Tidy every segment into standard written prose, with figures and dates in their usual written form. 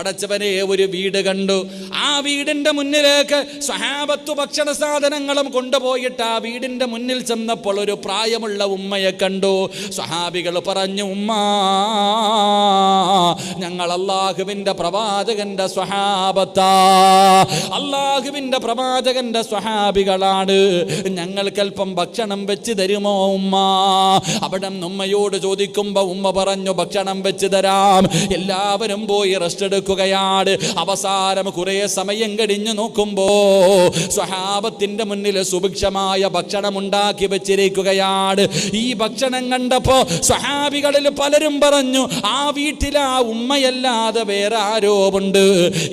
അടച്ചവനെ ഒരു വീട് കണ്ടു. ആ വീടിന്റെ മുന്നിലേക്ക് സ്വഹാബത്ത് ഭക്ഷണ സാധനങ്ങളും കൊണ്ടുപോയിട്ട് ആ വീടിന്റെ മുന്നിൽ ചെന്നപ്പോൾ ഒരു പ്രായമുള്ള ഉമ്മയെ കണ്ടു. സ്വഹാബികൾ പറഞ്ഞു, ഉമ്മാ, ഞങ്ങൾ അല്ലാഹുവിന്റെ പ്രവാചകന്റെ സ്വഹാബത്താ, അല്ലാഹുവിന്റെ പ്രവാചകന്റെ സ്വഹാബികളാണ്, ഞങ്ങൾക്കല്പം ഭക്ഷണം വെച്ച് തരുമോ ഉമ്മ? അവിടെ ഉമ്മയോട് ചോദിക്കുമ്പോ ഉമ്മ പറഞ്ഞു, ഭക്ഷണം വെച്ച് തരാം. എല്ലാവരും പോയി റെസ്റ്റ് എടുക്കും. അവസാനം കുറെ സമയം കഴിഞ്ഞു നോക്കുമ്പോ സ്വഹാബത്തിന്റെ മുന്നിൽ സുഭിക്ഷമായ ഭക്ഷണം ഉണ്ടാക്കി വെച്ചിരിക്കുകയാണ്. ഈ ഭക്ഷണം കണ്ടപ്പോ സ്വഹാബികളിൽ പലരും പറഞ്ഞു, ആ വീട്ടിൽ ആ ഉമ്മയല്ലാതെ വേറെ ആരോ ഉണ്ട്.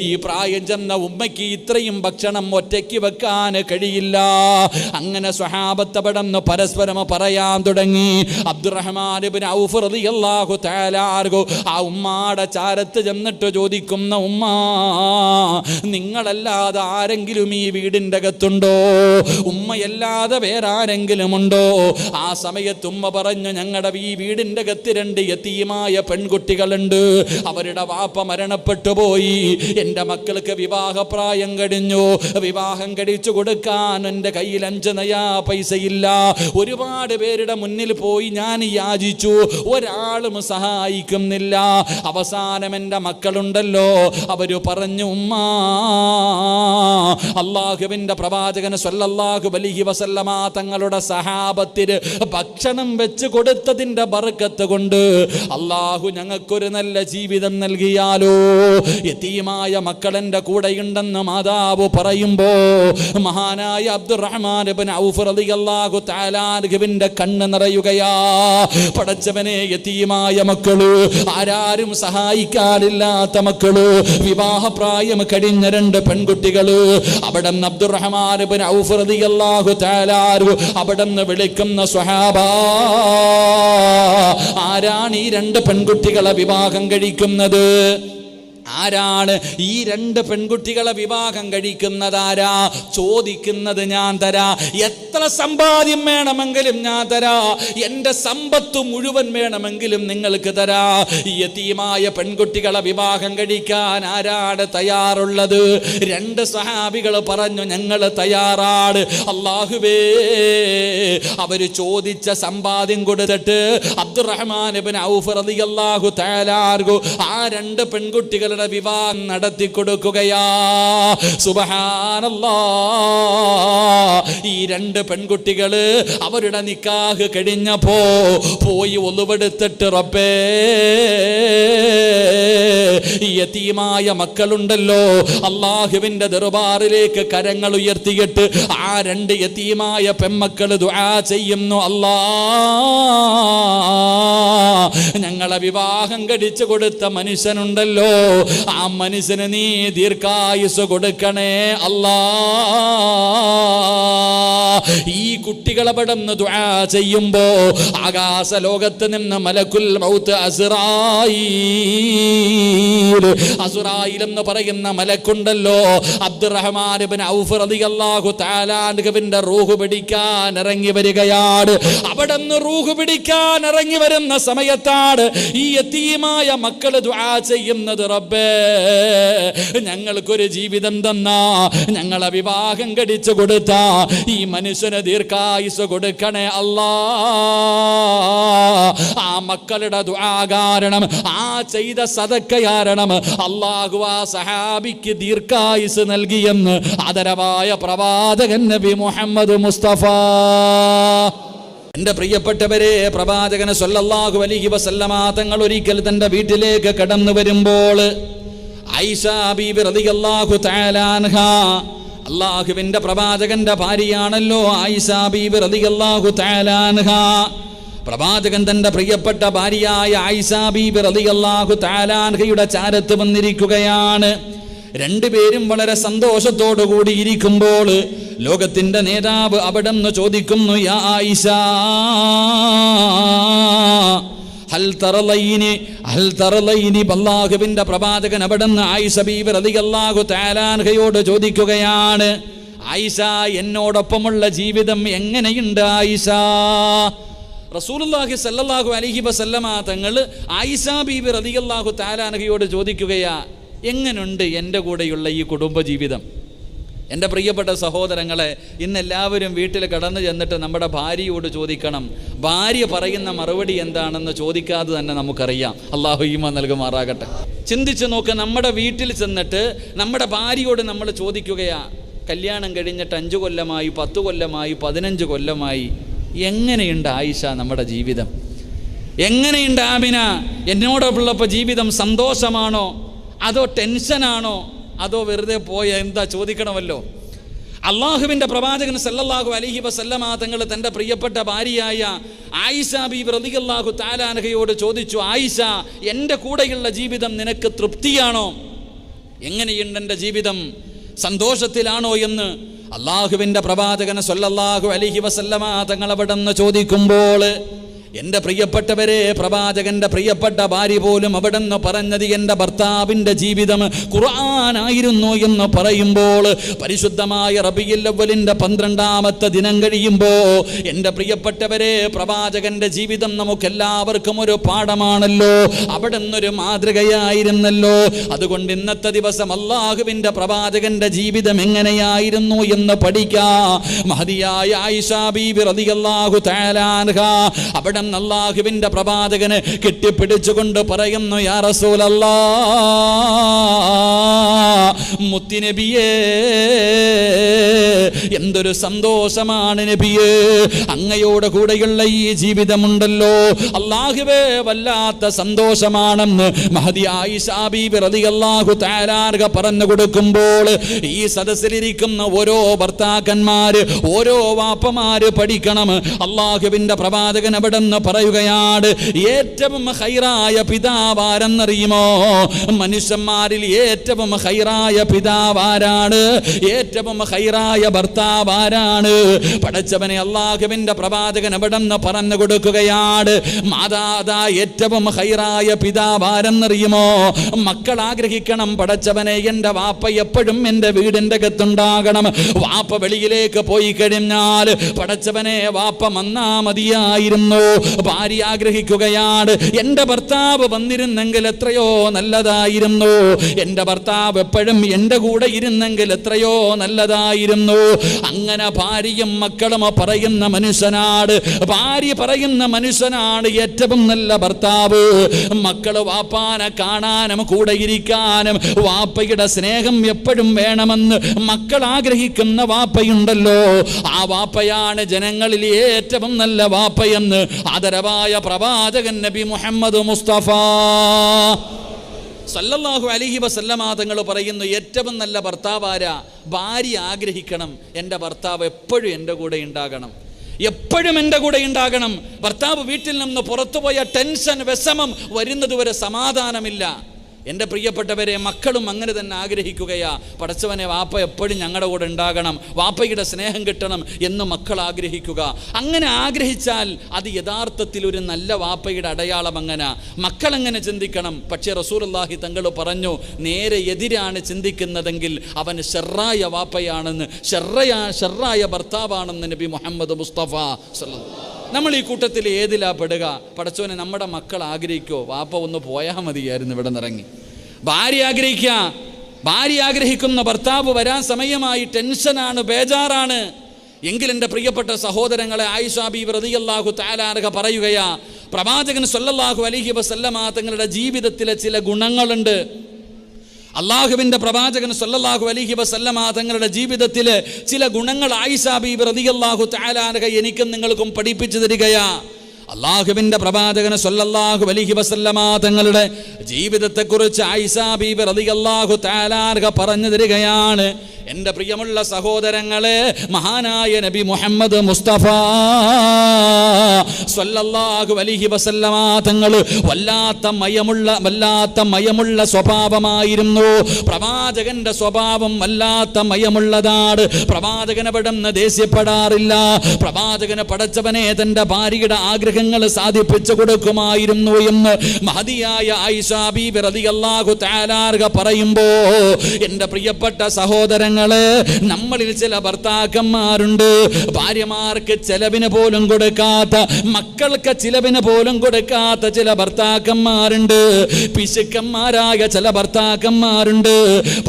ഈ പ്രായം ചെന്ന ഉമ്മയ്ക്ക് ഇത്രയും ഭക്ഷണം ഒറ്റയ്ക്ക് വെക്കാൻ കഴിയില്ല. അങ്ങനെ സ്വഹാബത്ത് അവിടുന്ന് പരസ്പരം പറയാൻ തുടങ്ങി. അബ്ദുറഹ്മാൻ ഇബ്നു ഔഫ് റളിയല്ലാഹു തആല അൻഹു ആ ഉമ്മാടെ ചാരത്ത് ചെന്നിട്ട് ചോദിക്കുന്ന, ഉമ്മ, നിങ്ങളല്ലാതെ ആരെങ്കിലും ഈ വീടിൻ്റെ അകത്തുണ്ടോ? ഉമ്മയല്ലാതെ വേറെ ആരെങ്കിലും ഉണ്ടോ? ആ സമയത്ത് ഉമ്മ പറഞ്ഞു, ഞങ്ങളുടെ ഈ വീടിൻ്റെ അകത്ത് 2 യതീമായ പെൺകുട്ടികളുണ്ട്. അവരുടെ വാപ്പ മരണപ്പെട്ടു പോയി. എൻ്റെ മക്കൾക്ക് വിവാഹപ്രായം കഴിഞ്ഞു. വിവാഹം കഴിച്ചു കൊടുക്കാൻ എൻ്റെ കയ്യിൽ 5 നയാ പൈസയില്ല. ഒരുപാട് പേരുടെ മുന്നിൽ പോയി ഞാൻ യാചിച്ചു, ഒരാളും സഹായിക്കുന്നില്ല. അവസാനം എൻ്റെ മക്കളുണ്ടല്ലോ, അവര് പറഞ്ഞു, ഉമ്മ, അല്ലാഹുവിന്റെ പ്രവാചകൻ സ്വല്ലല്ലാഹു അലൈഹി വസല്ലമ തങ്ങളുടെ സഹാബത്തിന് ഭക്ഷണം വെച്ച് കൊടുത്തതിന്റെ ബർക്കത്ത് കൊണ്ട് അല്ലാഹു ഞങ്ങൾക്കൊരു നല്ല ജീവിതം നൽകിയാലോ. യതീമായ മക്കളെന്റെ കൂടെയുണ്ടെന്ന് മാതാവ് പറയുമ്പോ മഹാനായ അബ്ദുറഹ്മാൻ ഇബ്നു ഔഫ് റളിയല്ലാഹു തആല അൻഹുവിന്റെ കണ്ണ് നിറയുകയാ. പടച്ചവനെ, യതീമായ മക്കള്, ആരാരും സഹായിക്കാനില്ലാത്ത മക്കള്, വിവാഹപ്രായം കഴിഞ്ഞ 2 പെൺകുട്ടികള്. അവിടെ അബ്ദുറഹ്മാൻ ഇബ്നു ഔഫ് റളിയല്ലാഹു തആല അൻഹു അവിടെ വിളിക്കുന്ന സ്വഹാബ, ആരാണ് ഈ 2 പെൺകുട്ടികളെ വിവാഹം കഴിക്കുന്നത്? ആരാണ് ഈ 2 പെൺകുട്ടികളെ വിവാഹം കഴിക്കുന്നത്? ആരാ? ചോദിക്കുന്നത് ഞാൻ തരാ. എത്ര സമ്പാദ്യം വേണമെങ്കിലും ഞാൻ തരാ. എൻ്റെ സമ്പത്ത് മുഴുവൻ വേണമെങ്കിലും നിങ്ങൾക്ക് തരാ. ഈ യതീമായ പെൺകുട്ടികളെ വിവാഹം കഴിക്കാൻ ആരാണ് തയ്യാറുള്ളത്? 2 സഹാബികൾ പറഞ്ഞു, ഞങ്ങൾ തയ്യാറാണ്. അല്ലാഹുവേ, അവര് ചോദിച്ച സമ്പാദ്യം കൊടുത്തിട്ട് അബ്ദുറഹ്മാൻ ഇബ്നു ഔഫ് റളിയല്ലാഹു തആല അൻഹു ആ 2 പെൺകുട്ടികളുടെ വിവാഹം നടത്തി കൊടുക്കുകയാ. സുബ്ഹാനല്ലാഹ്. ഈ 2 പെൺകുട്ടികള് അവരുടെ നിക്കാഹ് കഴിഞ്ഞപ്പോ പോയി ഒളുവെടുത്തിട്ട്, റബ്ബേ, ഈ യതീമായ മക്കളുണ്ടല്ലോ, അല്ലാഹുവിന്റെ ദർബാറിലേക്ക് കരങ്ങൾ ഉയർത്തിയിട്ട് ആ 2 യതീമായ പെൺമക്കള് ദുആ ചെയ്യുന്നു, അല്ലാ, ഞങ്ങളെ വിവാഹം കഴിച്ചു കൊടുത്ത മനുഷ്യനുണ്ടല്ലോ, ആ മനുഷ്യന് നീ ദീർഘായുസ് കൊടുക്കണേ അല്ലാ. ഈ കുട്ടികളെ പെടുന്ന ദുആ ചെയ്യുമ്പോ ആകാശ ലോകത്ത് നിന്ന് മലക്കുൽ മൗത്ത് അസ്റായീൽ എന്ന് പറയുന്ന മലക്കുണ്ടല്ലോ, അബ്ദുറഹ്മാൻ ഇബ്നു ഔഫ് റളിയല്ലാഹു തആല അൻഹുവിന്റെ റൂഹ് പിടിക്കാൻ ഇറങ്ങി വരികയാണ്. അവിടുന്ന് റൂഹ് പിടിക്കാൻ ഇറങ്ങി വരുന്ന സമയത്താണ് ഈ യതീമായ മക്കള് ദുആ ചെയ്യുന്നത്, റബ്ബേ, ഞങ്ങൾക്കൊരു ജീവിതം തന്നാ, ഞങ്ങളെ വിവാഹം കഴിച്ചു കൊടുത്ത ഈ മനുഷ്യന് ദീർഘായുസ് കൊടുക്കണേ അല്ലാ. ആ മക്കളുടെ ദുആ കാരണം, ആ ചെയ്ത സദക്ക കാരണം അല്ലാഹു ആ സഹാബിക്ക് ദീർഘായുസ് നൽകിയെന്ന് ആദരവായ പ്രവാചകൻ നബി മുഹമ്മദ് മുസ്തഫ. എന്റെ പ്രിയപ്പെട്ടവരെ, പ്രവാചകൻ സ്വല്ലല്ലാഹു അലൈഹി വസല്ലമ തങ്ങൾ ഒരിക്കൽ തന്റെ വീട്ടിലേക്ക് കടന്നു വരുമ്പോൾ ആയിഷ ബീബി റളിയല്ലാഹു തആല അൻഹ, അല്ലാഹുവിന്റെ പ്രവാചകന്റെ ഭാര്യയാണല്ലോ ആയിഷ ബീബി റളിയല്ലാഹു തആല അൻഹ. പ്രവാചകൻ തന്റെ പ്രിയപ്പെട്ട ഭാര്യയായ ആയിഷ ബീബി റളിയല്ലാഹു തആല അൻഹയുടെ ചാരത്ത് വന്നിരിക്കുകയാണ്. 2 പേരും വളരെ സന്തോഷത്തോടു കൂടി ഇരിക്കുമ്പോൾ ലോകത്തിന്റെ നേതാവ് അവിടെന്ന് ചോദിക്കുന്നു, യാ ആയിഷ, ഹൽ തറലൈനി. അല്ലാഹുവിന്റെ പ്രവാചകൻ അവിടെന്ന് ആയിഷ ബീബി റളിയല്ലാഹു തആല അൻഹയോട് ചോദിക്കുകയാണ്, ആയിഷ, എന്നോടൊപ്പമുള്ള ജീവിതം എങ്ങനെയുണ്ട് ആയിഷ? റസൂലുള്ളാഹി സ്വല്ലല്ലാഹു അലൈഹി വസല്ലമ തങ്ങൾ ആയിഷ ബീബി റളിയല്ലാഹു തആല അൻഹയോട് ചോദിക്കുകയാ, എങ്ങനെയുണ്ട് എൻ്റെ കൂടെയുള്ള ഈ കുടുംബജീവിതം? എൻ്റെ പ്രിയപ്പെട്ട സഹോദരങ്ങളെ, ഇന്നെല്ലാവരും വീട്ടിൽ കടന്നു ചെന്നിട്ട് നമ്മുടെ ഭാര്യയോട് ചോദിക്കണം. ഭാര്യ പറയുന്ന മറുപടി എന്താണെന്ന് ചോദിക്കാതെ തന്നെ നമുക്കറിയാം. അള്ളാഹു ഈമാൻ നൽകുമാറാകട്ടെ. ചിന്തിച്ച് നോക്ക്, നമ്മുടെ വീട്ടിൽ ചെന്നിട്ട് നമ്മുടെ ഭാര്യയോട് നമ്മൾ ചോദിക്കുകയാ, കല്യാണം കഴിഞ്ഞിട്ട് 5 കൊല്ലമായി, 10 കൊല്ലമായി, 15 കൊല്ലമായി, എങ്ങനെയുണ്ട് ആയിഷ നമ്മുടെ ജീവിതം? എങ്ങനെയുണ്ട് ആമിന? എന്നോടൊപ്പുള്ളപ്പോൾ ജീവിതം സന്തോഷമാണോ അതോ ടെൻഷനാണോ അതോ വെറുതെ പോയ എന്താ? ചോദിക്കണമല്ലോ. അള്ളാഹുവിൻ്റെ പ്രവാചകൻ സല്ലല്ലാഹു അലൈഹി വസല്ലമ തങ്ങൾ തൻ്റെ പ്രിയപ്പെട്ട ഭാര്യയായ ആയിഷ ബീബി റളിയല്ലാഹു തആല അൻഹയോട് ചോദിച്ചു, ആയിഷ, എൻ്റെ കൂടെയുള്ള ജീവിതം നിനക്ക് തൃപ്തിയാണോ? എങ്ങനെയുണ്ട് എൻ്റെ ജീവിതം? സന്തോഷത്തിലാണോ എന്ന് അള്ളാഹുവിൻ്റെ പ്രവാചകൻ സല്ലല്ലാഹു അലൈഹി വസല്ലമ തങ്ങൾ അവിടെ നിന്ന് ചോദിക്കുമ്പോൾ, എൻ്റെ പ്രിയപ്പെട്ടവരെ, പ്രവാചകന്റെ പ്രിയപ്പെട്ട ഭാര്യ പോലും അവിടെ നിന്ന് പറഞ്ഞത് എൻ്റെ ഭർത്താവിൻ്റെ ജീവിതം ഖുർആനായിരുന്നു എന്ന് പറയുമ്പോൾ, പരിശുദ്ധമായ റബീഉൽ അവ്വലിൻ്റെ 12ാമത്തെ ദിനം കഴിയുമ്പോൾ, എൻ്റെ പ്രിയപ്പെട്ടവരെ, പ്രവാചകന്റെ ജീവിതം നമുക്കെല്ലാവർക്കും ഒരു പാഠമാണല്ലോ, അവിടെ നിന്നൊരു മാതൃകയായിരുന്നല്ലോ. അതുകൊണ്ട് ഇന്നത്തെ ദിവസം അള്ളാഹുവിൻ്റെ പ്രവാചകന്റെ ജീവിതം എങ്ങനെയായിരുന്നു എന്ന് പഠിക്കാം. മഹദിയായ ആയിഷ ബീബി റളിയല്ലാഹു തആല അൻഹ അവിടെ അല്ലാഹുവിന്റെ പ്രവാചകനെ കെട്ടിപ്പിടിച്ചുകൊണ്ട് പറയുന്നു, യാ റസൂലല്ലാഹ്, മുത്തുനബിയേ, എന്തൊരു സന്തോഷമാണ് നബിയേ, അങ്ങയോട് കൂടെയുള്ള ഈ ജീവിതമുണ്ടല്ലോ, അല്ലാഹുവേ വല്ലാത്ത സന്തോഷമാണെന്ന് മഹദി ആയിഷ ബീബി റളിയല്ലാഹു തആല അൻഹ പറഞ്ഞു കൊടുക്കുമ്പോൾ, ഈ സദസ്സിലിരിക്കുന്ന ഓരോ ഭർത്താക്കന്മാര്, ഓരോ വാപ്പമാര് പഠിക്കണം. അല്ലാഹുവിന്റെ പ്രവാചകൻ അവിടെ പറയുകയാണ്, ഏറ്റവും ഖൈറായ പിതാവാരെന്നറിയുമോ? മനുഷ്യന്മാരിൽ ഏറ്റവും ഖൈറായ പിതാവാരാണ്? ഏറ്റവും ഖൈറായ ഭർത്താവാരാണ്? പടച്ചവനെ, അല്ലാഹുവിന്റെ പ്രവാചകൻ അവിടെ നിന്ന് പറഞ്ഞു കൊടുക്കുകയാണ്, മാതാതാ ഏറ്റവും ഖൈറായ പിതാവാരെന്നറിയുമോ? മക്കൾ ആഗ്രഹിക്കണം, പടച്ചവനെ എൻ്റെ വാപ്പ എപ്പോഴും എൻ്റെ വീടിൻ്റെ അകത്തുണ്ടാകണം. വാപ്പ വെളിയിലേക്ക് പോയി കഴിഞ്ഞാൽ പടച്ചവനെ വാപ്പ വന്നാ മതിയായിരുന്നു. ഭാര്യ ആഗ്രഹിക്കുകയാണ്, എൻ്റെ ഭർത്താവ് വന്നിരുന്നെങ്കിൽ എത്രയോ നല്ലതായിരുന്നു, എൻ്റെ ഭർത്താവ് എപ്പോഴും എൻ്റെ കൂടെ ഇരുന്നെങ്കിൽ എത്രയോ നല്ലതായിരുന്നു. അങ്ങനെ ഭാര്യയും മക്കളും പറയുന്ന മനുഷ്യനാണ്, ഭാര്യ പറയുന്ന മനുഷ്യനാണ് ഏറ്റവും നല്ല ഭർത്താവ്. മക്കൾ വാപ്പാനെ കാണാനും കൂടെ ഇരിക്കാനും വാപ്പയുടെ സ്നേഹം എപ്പോഴും വേണമെന്ന് മക്കൾ ആഗ്രഹിക്കുന്ന വാപ്പയുണ്ടല്ലോ, ആ വാപ്പയാണ് ജനങ്ങളിൽ ഏറ്റവും നല്ല വാപ്പയെന്ന് ആദരവായ പ്രവാചകൻ നബി മുഹമ്മദ് മുസ്തഫ സല്ലല്ലാഹു അലൈഹി വസല്ലമ തങ്ങൾ പറയുന്നു, ഏറ്റവും നല്ല ഭർത്താവാരാ? ഭാര്യ ആഗ്രഹിക്കണം, എൻ്റെ ഭർത്താവ് എപ്പോഴും എൻ്റെ കൂടെ ഉണ്ടാകണം, എപ്പോഴും എൻ്റെ കൂടെ ഉണ്ടാകണം. ഭർത്താവ് വീട്ടിൽ നിന്ന് പുറത്തുപോയ ടെൻഷൻ, വിഷമം വരുന്നതുവരെ സമാധാനമില്ല. എൻ്റെ പ്രിയപ്പെട്ടവരെ, മക്കളും അങ്ങനെ തന്നെ ആഗ്രഹിക്കുകയാ, പടച്ചവനെ വാപ്പ എപ്പോഴും ഞങ്ങളുടെ കൂടെ ഉണ്ടാകണം, വാപ്പയുടെ സ്നേഹം കിട്ടണം എന്ന് മക്കൾ ആഗ്രഹിക്കുക. അങ്ങനെ ആഗ്രഹിച്ചാൽ അത് യഥാർത്ഥത്തിൽ ഒരു നല്ല വാപ്പയുടെ അടയാളം. അങ്ങനെ മക്കളെങ്ങനെ ചിന്തിക്കണം. പക്ഷേ റസൂലുള്ളാഹി തങ്ങൾ പറഞ്ഞു, നേരെ എതിരാണ് ചിന്തിക്കുന്നതെങ്കിൽ അവൻ ഷർറായ വാപ്പയാണെന്ന്, ഷർറായ ഭർത്താവാണെന്ന് നബി മുഹമ്മദ് മുസ്തഫ സല്ലല്ലാഹു. നമ്മൾ ഈ കൂട്ടത്തിൽ ഏതിലാ പെടുക? പടച്ചോനെ, നമ്മുടെ മക്കൾ ആഗ്രഹിക്കോ, വാപ്പ ഒന്ന് പോയാൽ മതിയായിരുന്നു ഇവിടെ നിന്നിറങ്ങി. ഭാര്യ ആഗ്രഹിക്കുന്ന ഭർത്താവ് വരാൻ സമയമായി, ടെൻഷനാണ്, ബേജാറാണ് എങ്കിൽ എൻ്റെ പ്രിയപ്പെട്ട സഹോദരങ്ങളെ, ആയിഷ ബീബി റളിയല്ലാഹു തആല അൻഹ പറയുകയാ, പ്രവാചകൻ സല്ലല്ലാഹു അലൈഹി വസല്ലമ തങ്ങളുടെ ജീവിതത്തിലെ ചില ഗുണങ്ങളുണ്ട്. അള്ളാഹുവിൻ്റെ പ്രവാചകൻ സല്ലല്ലാഹു അലൈഹി വസല്ലമ തങ്ങളുടെ ജീവിതത്തിലെ ചില ഗുണങ്ങൾ ആയിഷ ബീബി റളിയല്ലാഹു തആല അൻഹ എനിക്കും നിങ്ങൾക്കും പഠിപ്പിച്ചു തരികയാ. അള്ളാഹുവിൻ്റെ പ്രവാചകൻ സല്ലല്ലാഹു അലൈഹി വസല്ലമ തങ്ങളുടെ ജീവിതത്തെക്കുറിച്ച് ആയിഷ ബീബി റളിയല്ലാഹു തആല അൻഹ പറഞ്ഞു തരികയാണ്. എൻ്റെ പ്രിയമുള്ള സഹോദരങ്ങളെ, മഹാനായ നബി മുഹമ്മദ് മുസ്തഫ സല്ലല്ലാഹു അലൈഹി വസല്ലമ തങ്ങൾ വല്ലാത്ത മയമുള്ള സ്വഭാവമായിരുന്നു. പ്രവാചകന്റെ സ്വഭാവം വല്ലാത്ത മയമുള്ളതാണ്. പ്രവാചകൻ അവിടുന്ന് ദേഷ്യപ്പെടാറില്ല. പ്രവാചകന് പടച്ചവനെ തൻ്റെ ഭാര്യയുടെ ആഗ്രഹങ്ങൾ സാധിപ്പിച്ചു കൊടുക്കുമായിരുന്നു എന്ന് മഹദിയായ ആയിഷ ബീബി റളിയല്ലാഹു തആല അൻഹ പറയുമ്പോൾ, എൻ്റെ പ്രിയപ്പെട്ട സഹോദരൻ തങ്ങളെ, നമ്മളിൽ ചില ഭർത്താക്കന്മാരുണ്ട്, ഭാര്യമാർക്ക് ചെലവിന് പോലും കൊടുക്കാത്ത, മക്കൾക്ക് ചിലവിന് പോലും കൊടുക്കാത്ത ചില ഭർത്താക്കന്മാരുണ്ട്. പിശുക്കന്മാരായ ചില ഭർത്താക്കന്മാരുണ്ട്.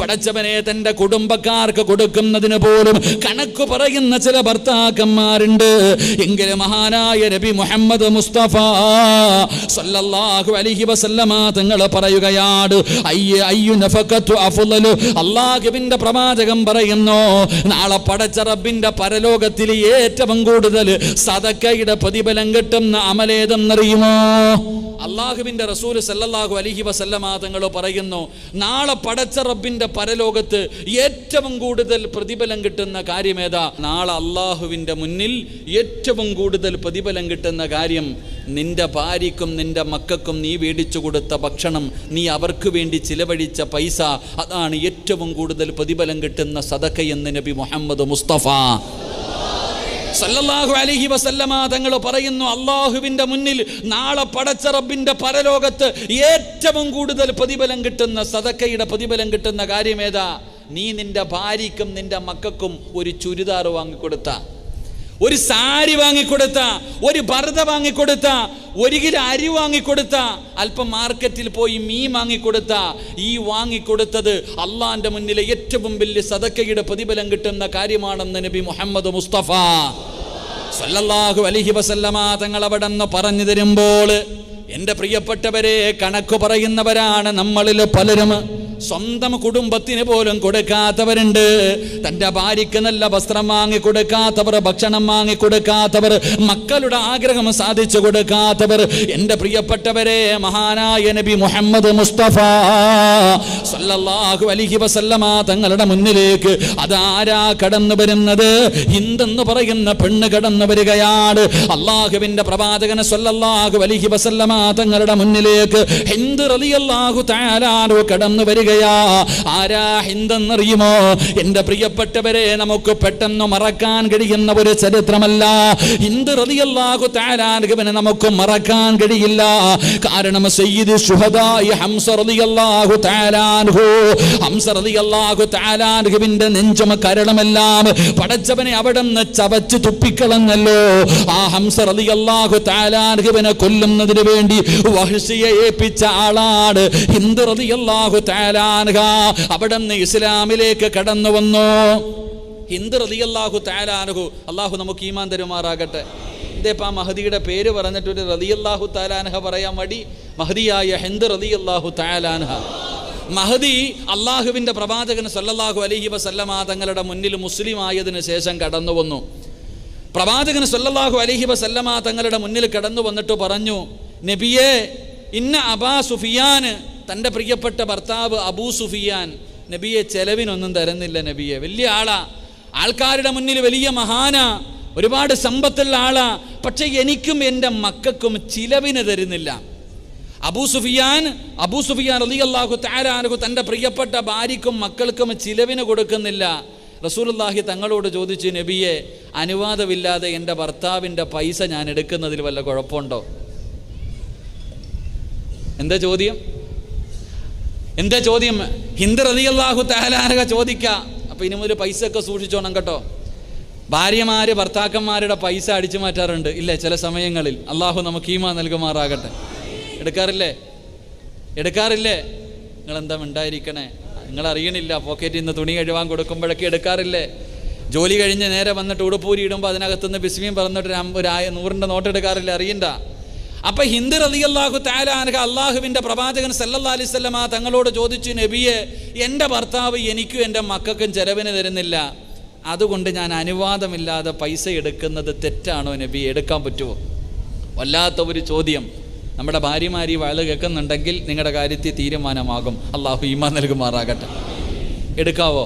പടച്ചവനെ, തന്റെ കുടുംബക്കാർക്ക് കൊടുക്കുന്നതിന് പോലും കണക്ക് പറയുന്ന ചില ഭർത്താക്കന്മാരുണ്ട്. എങ്കിലും മഹാനായ നബി മുഹമ്മദ് മുസ്തഫ സല്ലല്ലാഹു അലൈഹി വസല്ലമ തങ്ങൾ പറയുകയാണ്, അയ്യു നഫഖത്തു അഫ്ളലു. അല്ലാഹുവിന്റെ പ്രവാചകൻ പറയുന്നു, നാളെ പടച്ച റബ്ബിന്റെ പരലോകത്തിൽ ഏറ്റവും കൂടുതൽ സദഖയുടെ പ്രതിഫലം കിട്ടുന്ന അമലേതെന്നറിയുമോ? അല്ലാഹുവിന്റെ റസൂൽ സല്ലല്ലാഹു അലൈഹി വസല്ലമ തങ്ങൾ പറയുന്നു, നാളെ പടച്ച റബ്ബിന്റെ പരലോകത്ത് ഏറ്റവും കൂടുതൽ പ്രതിഫലം കിട്ടുന്ന കാര്യമേതാ? നാളെ അല്ലാഹുവിന്റെ മുന്നിൽ ഏറ്റവും കൂടുതൽ പ്രതിഫലം കിട്ടുന്ന കാര്യം, നിന്റെ ഭാര്യയ്ക്കും നിന്റെ മക്കൾക്കും നീ മേടിച്ചു കൊടുത്ത ഭക്ഷണം, നീ അവർക്ക് വേണ്ടി ചിലവഴിച്ച പൈസ, അതാണ് ഏറ്റവും കൂടുതൽ പ്രതിഫലം കിട്ടുന്ന സദഖയെന്ന് നബി മുഹമ്മദ് മുസ്തഫ സല്ലല്ലാഹു അലൈഹി വസല്ലമ തങ്ങൾ പറയുന്നു, അല്ലാഹുവിന്റെ മുന്നിൽ നാളെ പടച്ച റബ്ബിന്റെ പരലോകത്ത് ഏറ്റവും കൂടുതൽ പ്രതിഫലം കിട്ടുന്ന സദഖയുടെ പ്രതിഫലം കിട്ടുന്ന കാര്യമേതാ? നീ നിന്റെ ഭാര്യയ്ക്കും നിന്റെ മക്കൾക്കും ഒരു ചുരിദാർ വാങ്ങിക്കൊടുത്ത, ഒരു സാരി വാങ്ങിക്കൊടുത്ത, ഒരു പർദ്ദ വാങ്ങിക്കൊടുത്ത, 1 കിലോ അരി വാങ്ങിക്കൊടുത്ത, അല്പം മാർക്കറ്റിൽ പോയി മീൻ വാങ്ങിക്കൊടുത്ത, ഈ വാങ്ങിക്കൊടുത്തത് അള്ളാന്റെ മുന്നിലെ ഏറ്റവും വലിയ സദഖയുടെ പ്രതിഫലം കിട്ടുന്ന കാര്യമാണെന്ന് നബി മുഹമ്മദ് മുസ്തഫ സല്ലല്ലാഹു അലൈഹി വസല്ലമ തങ്ങൾ അവിടെ നിന്ന് പറഞ്ഞു തരുമ്പോൾ, എൻ്റെ പ്രിയപ്പെട്ടവരെ, കണക്ക് പറയുന്നവരാണ് നമ്മളിൽ പലരും. സ്വന്തം കുടുംബത്തിന് പോലും കൊടുക്കാത്തവരുണ്ട്. തൻ്റെ ഭാര്യയ്ക്ക് നല്ല വസ്ത്രം വാങ്ങിക്കൊടുക്കാത്തവർ, ഭക്ഷണം വാങ്ങിക്കൊടുക്കാത്തവർ, മക്കളുടെ ആഗ്രഹം സാധിച്ചു കൊടുക്കാത്തവർ. എൻ്റെ പ്രിയപ്പെട്ടവരെ, മഹാനായ നബി മുഹമ്മദ് മുസ്തഫ സല്ലല്ലാഹു അലൈഹി വസല്ലമ തങ്ങളുടെ മുന്നിലേക്ക് അതാരാ കടന്നു വരുന്നത്? ഹിന്ദെന്ന് പറയുന്ന പെണ്ണ് കടന്നു വരികയാണ്. അള്ളാഹുവിന്റെ പ്രവാചകൻ സല്ലല്ലാഹു അലൈഹി വസല്ലമ തങ്ങളുടെ മുന്നിലേക്ക് ഹിന്ദ് റളിയല്ലാഹു തആല അൻഹു കടന്നു വരിക. ആരാ ഹിന്ദെന്നറിയുമോ? എന്റെ പ്രിയപ്പെട്ടവരെ, നമുക്ക് പെട്ടെന്ന് മറക്കാൻ കഴിയുന്ന ഒരു ചരിത്രമല്ല. ഹിന്ദ് റളിയല്ലാഹു തആല അൻഹുവിനെ നമുക്ക് മറക്കാൻ കഴിയില്ല. കാരണം സയ്യിദ് ശുഹദാഇ ഹംസ റളിയല്ലാഹു തആല അൻഹു, ഹംസ റളിയല്ലാഹു തആല അൻഹുവിന്റെ നെഞ്ചും കരളുമെല്ലാം പടച്ചവനെ അവിടുന്ന് ചവച്ച് തുപ്പിക്കളഞ്ഞല്ലോ. ആ ഹംസ റളിയല്ലാഹു തആല അൻഹുവിനെ കൊല്ലുന്നതിന് വേണ്ടി വഹ്ശിയെ ഏൽപ്പിച്ച ആളാണ് ഹിന്ദ് റളിയല്ലാഹു തആല. അവിടുന്ന് ഇസ്ലാമിലേക്ക് കടന്നു വന്നു. ഹിന്ദ് റളിയല്ലാഹു തആല അൻഹു, അള്ളാഹു നമുക്ക് ഈമാൻ തരുമാറാകട്ടെ. ഇതേപ്പാ മഹദിയുടെ പേര് പറഞ്ഞിട്ട് ഒരു റളിയല്ലാഹു തആല അൻഹ പറയാൻ മടി. മഹദിയായ ഹിന്ദ് റളിയല്ലാഹു തആല അൻഹ. മഹദി അള്ളാഹുവിന്റെ പ്രവാചകൻ സല്ലല്ലാഹു അലൈഹി വസല്ലമ തങ്ങളുടെ മുന്നിൽ മുസ്ലിം ആയതിനു ശേഷം കടന്നു വന്നു. പ്രവാചകൻ സല്ലല്ലാഹു അലൈഹി വസല്ലമ തങ്ങളുടെ മുന്നിൽ കടന്നു വന്നിട്ട് പറഞ്ഞു, നബിയേ, ഇന്ന അബാ സുഫിയാൻ, തൻ്റെ പ്രിയപ്പെട്ട ഭർത്താവ് അബൂ സുഫിയാൻ, നബിയെ ചെലവിനൊന്നും തരുന്നില്ല. നബിയെ വലിയ ആളാ, ആൾക്കാരുടെ മുന്നിൽ വലിയ മഹാന, ഒരുപാട് സമ്പത്തുള്ള ആളാ, പക്ഷെ എനിക്കും എൻ്റെ മക്കൾക്കും ചിലവിന് തരുന്നില്ല. അബൂ സുഫിയാൻ റളിയല്ലാഹു തആല അൻഹു തൻ്റെ പ്രിയപ്പെട്ട ഭാര്യയ്ക്കും മക്കൾക്കും ചിലവിന് കൊടുക്കുന്നില്ല. റസൂലുള്ളാഹി തങ്ങളോട് ചോദിച്ചു, നബിയെ, അനുവാദമില്ലാതെ എൻ്റെ ഭർത്താവിൻ്റെ പൈസ ഞാൻ എടുക്കുന്നതിൽ വല്ല കുഴപ്പമുണ്ടോ? എന്താ ചോദ്യം? ഹിന്ദ് റളിയല്ലാഹു തആല അൻഹ ചോദിക്കുക. അപ്പൊ ഇനി മുതൽ പൈസ ഒക്കെ സൂക്ഷിച്ചോണം കേട്ടോ. ഭാര്യമാര് ഭർത്താക്കന്മാരുടെ പൈസ അടിച്ചു മാറ്റാറുണ്ട് ഇല്ലേ ചില സമയങ്ങളിൽ. അള്ളാഹു നമുക്ക് ഈമാൻ നൽകുമാറാകട്ടെ. എടുക്കാറില്ലേ? നിങ്ങളെന്താ ഉണ്ടായിരിക്കണേ? നിങ്ങൾ അറിയണില്ല, പോക്കറ്റിൽ നിന്ന് തുണി കഴുകാൻ കൊടുക്കുമ്പോഴൊക്കെ എടുക്കാറില്ലേ? ജോലി കഴിഞ്ഞ് നേരെ വന്നിട്ട് ഉടുപ്പൂരി ഇടുമ്പോൾ അതിനകത്തുനിന്ന് ബിസ്മിയും പറഞ്ഞിട്ട് ഒരു 100ന്റെ നോട്ട് എടുക്കാറില്ല, അറിയണ്ട. അപ്പൊ ഹിന്ദ് റളിയല്ലാഹു തആല അൻഹ അള്ളാഹുവിന്റെ പ്രവാചകൻ സല്ലല്ലാഹു അലൈഹി വസല്ലമ തങ്ങളോട് ചോദിച്ചു, നബിയെ, എൻ്റെ ഭർത്താവ് എനിക്കും എൻ്റെ മക്കൾക്കും ചെലവിന് തരുന്നില്ല, അതുകൊണ്ട് ഞാൻ അനുവാദമില്ലാതെ പൈസ എടുക്കുന്നത് തെറ്റാണോ നബിയെ? എടുക്കാൻ പറ്റുമോ? വല്ലാത്ത ഒരു ചോദ്യം. നമ്മുടെ ഭാര്യമാർ ഈ വഴ കേൾക്കുന്നുണ്ടെങ്കിൽ നിങ്ങളുടെ കാര്യത്തിൽ തീരുമാനമാകും. അള്ളാഹു ഈമാൻ നൽകുമാറാകട്ടെ. എടുക്കാവോ?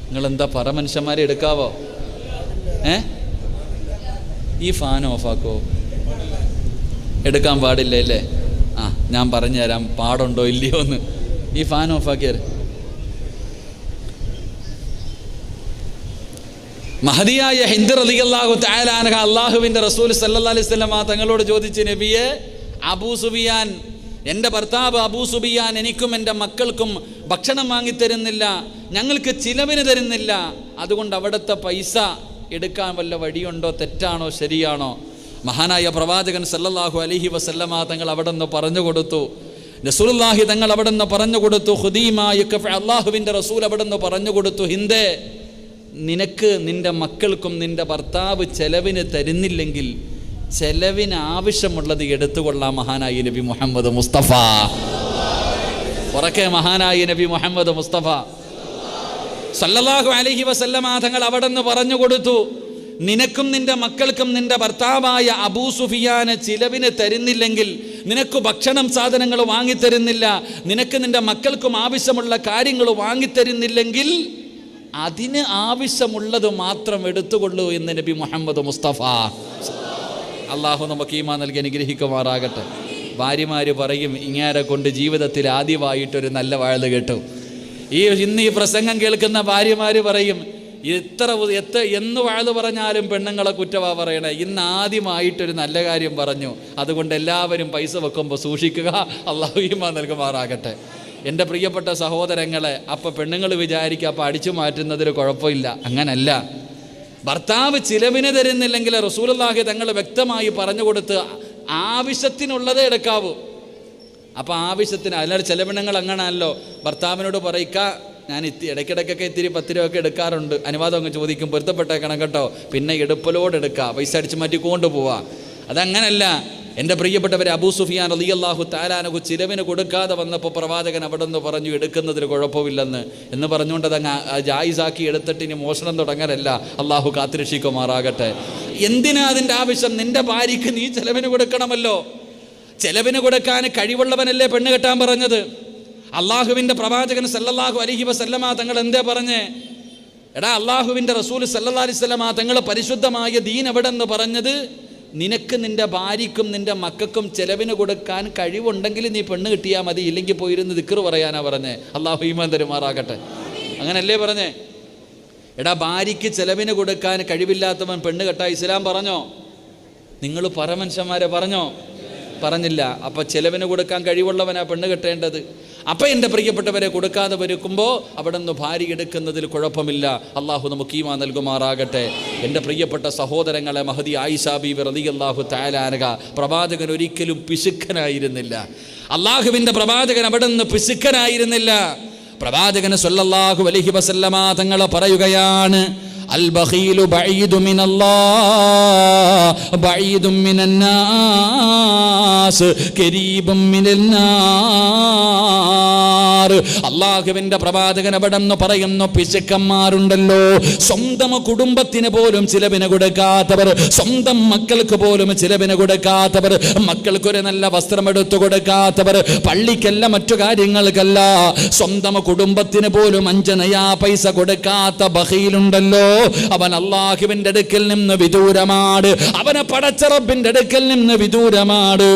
നിങ്ങളെന്താ പറ മനുഷ്യന്മാരെ, എടുക്കാവോ? ഈ ഫാൻ ഓഫാക്കോ? എടുക്കാൻ പാടില്ല അല്ലേ? ഞാൻ പറഞ്ഞു തരാം പാടുണ്ടോ ഇല്ലയോ എന്ന്. ഈ ഫാൻ ഓഫാക്കിയാൽ മഹദിയായ ഹിന്ദ് റളിയല്ലാഹു തആല അൻഹ അല്ലാഹുവിൻ്റെ റസൂൽ സല്ലല്ലാഹു അലൈഹി വസല്ലം തങ്ങളോട് ചോദിച്ചു, നബിയെ, അബൂ സുഫിയാൻ എൻ്റെ ഭർത്താവ് അബൂ സുഫിയാൻ എനിക്കും എൻ്റെ മക്കൾക്കും ഭക്ഷണം വാങ്ങിത്തരുന്നില്ല, ഞങ്ങൾക്ക് ചിലവിന് തരുന്നില്ല, അതുകൊണ്ട് അവിടുത്തെ പൈസ എടുക്കാൻ വല്ല വഴിയുണ്ടോ? തെറ്റാണോ ശരിയാണോ? മഹാനായ പ്രവാചകൻ സല്ലല്ലാഹു അലൈഹി വസല്ലമ തങ്ങൾ അവിടെ നിന്ന് പറഞ്ഞു കൊടുത്തു. റസൂലുള്ളാഹി തങ്ങൾ അവിടെ നിന്ന് പറഞ്ഞു കൊടുത്തു. അള്ളാഹുവിൻ്റെ റസൂൽ അവിടെ നിന്ന് പറഞ്ഞു കൊടുത്തു, ഹിന്ദേ, നിനക്ക് നിൻ്റെ മക്കൾക്കും നിൻ്റെ ഭർത്താവ് ചെലവിന് തരുന്നില്ലെങ്കിൽ ചെലവിന് ആവശ്യമുള്ളത് എടുത്തുകൊള്ളാം. മഹാനായ നബി മുഹമ്മദ് മുസ്തഫ, ഉറക്കെ മഹാനായ നബി മുഹമ്മദ് മുസ്തഫ സല്ലല്ലാഹു അലൈഹി വസല്ലമ തങ്ങൾ അവിടെ നിന്ന് പറഞ്ഞു കൊടുത്തു, നിനക്കും നിന്റെ മക്കൾക്കും നിന്റെ ഭർത്താവായ അബൂ സുഫിയാന് ചിലവിന് തരുന്നില്ലെങ്കിൽ, നിനക്ക് ഭക്ഷണം സാധനങ്ങൾ വാങ്ങിത്തരുന്നില്ല, നിനക്ക് നിന്റെ മക്കൾക്കും ആവശ്യമുള്ള കാര്യങ്ങൾ വാങ്ങിത്തരുന്നില്ലെങ്കിൽ അതിന് ആവശ്യമുള്ളത് മാത്രം എടുത്തുകൊള്ളൂ എന്ന് നബി മുഹമ്മദ് മുസ്തഫ. അള്ളാഹു നമുക്ക് ഈമാൻ നൽകി അനുഗ്രഹിക്കുമാറാകട്ടെ. ഭാര്യമാര് പറയും, ഇങ്ങാരെ കൊണ്ട് ജീവിതത്തിൽ ആദ്യമായിട്ടൊരു നല്ല വാഴ്ന്നു കേട്ടു. ഇന്ന് ഈ പ്രസംഗം കേൾക്കുന്ന ഭാര്യമാര് പറയും, എന്ന് വാഴ്ന്നു പറഞ്ഞാലും പെണ്ണുങ്ങളെ കുറ്റവാ പറയണേ, ഇന്ന് ആദ്യമായിട്ടൊരു നല്ല കാര്യം പറഞ്ഞു, അതുകൊണ്ട് എല്ലാവരും പൈസ വെക്കുമ്പോൾ സൂക്ഷിക്കുക. അള്ളാഹു ഈമാൻ നൽകുമാറാകട്ടെ. എൻ്റെ പ്രിയപ്പെട്ട സഹോദരങ്ങളെ, അപ്പം പെണ്ണുങ്ങൾ വിചാരിക്കുക അപ്പം അടിച്ചു മാറ്റുന്നതിൽ കുഴപ്പമില്ല. അങ്ങനല്ല. ഭർത്താവ് ചിലവിന് തരുന്നില്ലെങ്കിൽ റസൂലുള്ളാഹി തങ്ങൾ വ്യക്തമായി പറഞ്ഞു കൊടുത്ത് ആവശ്യത്തിനുള്ളതേ എടുക്കാവൂ. അപ്പം ആവശ്യത്തിന്, അല്ലാതെ ചില പെണ്ണുങ്ങൾ അങ്ങനെയല്ലോ, ഭർത്താവിനോട് പറയിക്ക, ഞാൻ ഇടയ്ക്കിടയ്ക്കൊക്കെ ഇത്തിരി 10 രൂപയൊക്കെ എടുക്കാറുണ്ട്, അനുവാദം അങ്ങ് ചോദിക്കും, പൊരുത്തപ്പെട്ടേക്കണം കേട്ടോ, പിന്നെ എടുപ്പലോട് എടുക്കുക, പൈസ അടിച്ച് മാറ്റി കൊണ്ടുപോവാ. അതങ്ങനല്ല. എൻ്റെ പ്രിയപ്പെട്ടവരെ, അബൂ സുഫിയാൻ റളിയല്ലാഹു തആല അൻഹു ചിലവിന് കൊടുക്കാതെ വന്നപ്പോൾ പ്രവാചകൻ അവിടെ നിന്ന് പറഞ്ഞു, എടുക്കുന്നതിന് കുഴപ്പമില്ലെന്ന് എന്ന് പറഞ്ഞുകൊണ്ട് അതങ്ങ് ജായിസാക്കി എടുത്തിട്ട് ഇനി മോഷണം തുടങ്ങലല്ല. അള്ളാഹു കാത്തിരക്ഷിക്കുമാറാകട്ടെ. എന്തിനാ അതിൻ്റെ ആവശ്യം? നിൻ്റെ ഭാര്യയ്ക്ക് നീ ചിലവിന് കൊടുക്കണമല്ലോ. ചിലവിന് കൊടുക്കാൻ കഴിവുള്ളവനല്ലേ പെണ്ണ് കെട്ടാൻ പറഞ്ഞത്? അള്ളാഹുവിൻ്റെ പ്രവാചകൻ സല്ലല്ലാഹു അലൈഹി വസല്ലമ തങ്ങൾ എന്തേ പറഞ്ഞേ? എടാ, അള്ളാഹുവിൻ്റെ റസൂൽ സല്ലല്ലാഹു അലൈഹി വസല്ലമ തങ്ങൾ പരിശുദ്ധമായ ദീൻ എവിടെ എന്ന് പറഞ്ഞത്, നിനക്ക് നിൻ്റെ ഭാര്യയ്ക്കും നിൻ്റെ മക്കൾക്കും ചെലവിന് കൊടുക്കാൻ കഴിവുണ്ടെങ്കിൽ നീ പെണ്ണ് കിട്ടിയാൽ മതി, ഇല്ലെങ്കിൽ പോയിരുന്ന് ദിക്ർ പറയാനാ പറഞ്ഞേ. അള്ളാഹു ഈമാൻ തരുമാറാകട്ടെ. അങ്ങനല്ലേ പറഞ്ഞേ? എടാ, ഭാര്യയ്ക്ക് ചെലവിന് കൊടുക്കാൻ കഴിവില്ലാത്തവൻ പെണ്ണ് കെട്ടാ ഇസ്ലാം പറഞ്ഞോ? നിങ്ങൾ പരമനുഷ്യന്മാരെ പറഞ്ഞോ? പറഞ്ഞില്ല. അപ്പം ചെലവിന് കൊടുക്കാൻ കഴിവുള്ളവനാ പെണ്ണ് കെട്ടേണ്ടത്. അപ്പം എൻ്റെ പ്രിയപ്പെട്ടവരെ, കൊടുക്കാതെ വരുമ്പോൾ അവിടെ നിന്ന് ഭാര്യ എടുക്കുന്നതിൽ കുഴപ്പമില്ല. അള്ളാഹു നമുക്ക് ഈമാൻ നൽകുമാറാകട്ടെ. എൻ്റെ പ്രിയപ്പെട്ട സഹോദരങ്ങളെ, മഹദി ആയിഷ ബീവി റളിയല്ലാഹു തആല അൻഹ, പ്രവാചകൻ ഒരിക്കലും പിശുക്കനായിരുന്നില്ല. അള്ളാഹുവിൻ്റെ പ്രവാചകൻ അവിടെ നിന്ന് പിശുക്കനായിരുന്നില്ല. പ്രവാചകൻ സല്ലല്ലാഹു അലൈഹി വസല്ലമ തങ്ങൾ പറയുകയാണ്, അൽ ബഖീലു ബഈദു മിനല്ലാഹ് ബഈദു മിനന്നാസ് ഖരീബും മിനന്നാർ. അല്ലാഹുവിൻ്റെ പ്രവാചകൻ അവിടെ നിന്ന് പറയുന്നു, പിശുക്കന്മാരുണ്ടല്ലോ, സ്വന്തം കുടുംബത്തിന് പോലും ചിലവിന് കൊടുക്കാത്തവർ, സ്വന്തം മക്കൾക്ക് പോലും ചിലവിന് കൊടുക്കാത്തവർ, മക്കൾക്കൊരു നല്ല വസ്ത്രം എടുത്തു കൊടുക്കാത്തവർ, പള്ളിക്കല്ല മറ്റു കാര്യങ്ങൾക്കല്ല, സ്വന്തം കുടുംബത്തിന് പോലും 5 നയാ പൈസ കൊടുക്കാത്ത ബഖീലുണ്ടല്ലോ, അവൻ അല്ലാഹുവിൻ്റെ അടുക്കൽ നിന്ന് വിദൂരമാണ്. അവനെ പടച്ച റബ്ബിന്റെ അടുക്കൽ നിന്ന് വിദൂരമാണ്,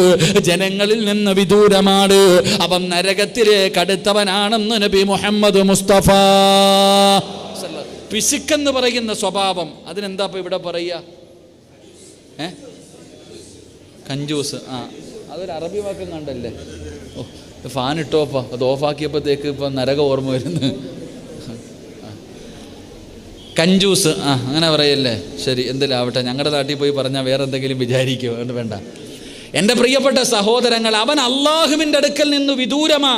ജനങ്ങളിൽ നിന്ന് വിദൂരമാണ്. അവൻ നരകത്തിലേക്ക് അടുത്തവനാണെന്ന് നബി മുഹമ്മദ് മുസ്തഫ. പിശുക്കെന്ന് പറയുന്ന സ്വഭാവം, അതിനെന്താ ഇപ്പൊ ഇവിടെ പറയുക? കഞ്ചൂസ്. അതൊരു അറബി വാക്കം കണ്ടല്ലേ? ഫാൻ ഇട്ടോപ്പാ, അത് ഓഫാക്കിയപ്പോഴത്തേക്ക് ഇപ്പം നരക ഓർമ്മ വരുന്നു. കഞ്ചൂസ്, അങ്ങനെ പറയല്ലേ? ശരി, എന്തിലാവട്ടെ, ഞങ്ങളുടെ നാട്ടിൽ പോയി പറഞ്ഞാൽ വേറെ എന്തെങ്കിലും വിചാരിക്കും, വേണ്ട. എൻ്റെ പ്രിയപ്പെട്ട സഹോദരങ്ങൾ, അവൻ അള്ളാഹുവിൻ്റെ അടുക്കൽ നിന്ന് വിദൂരമാ.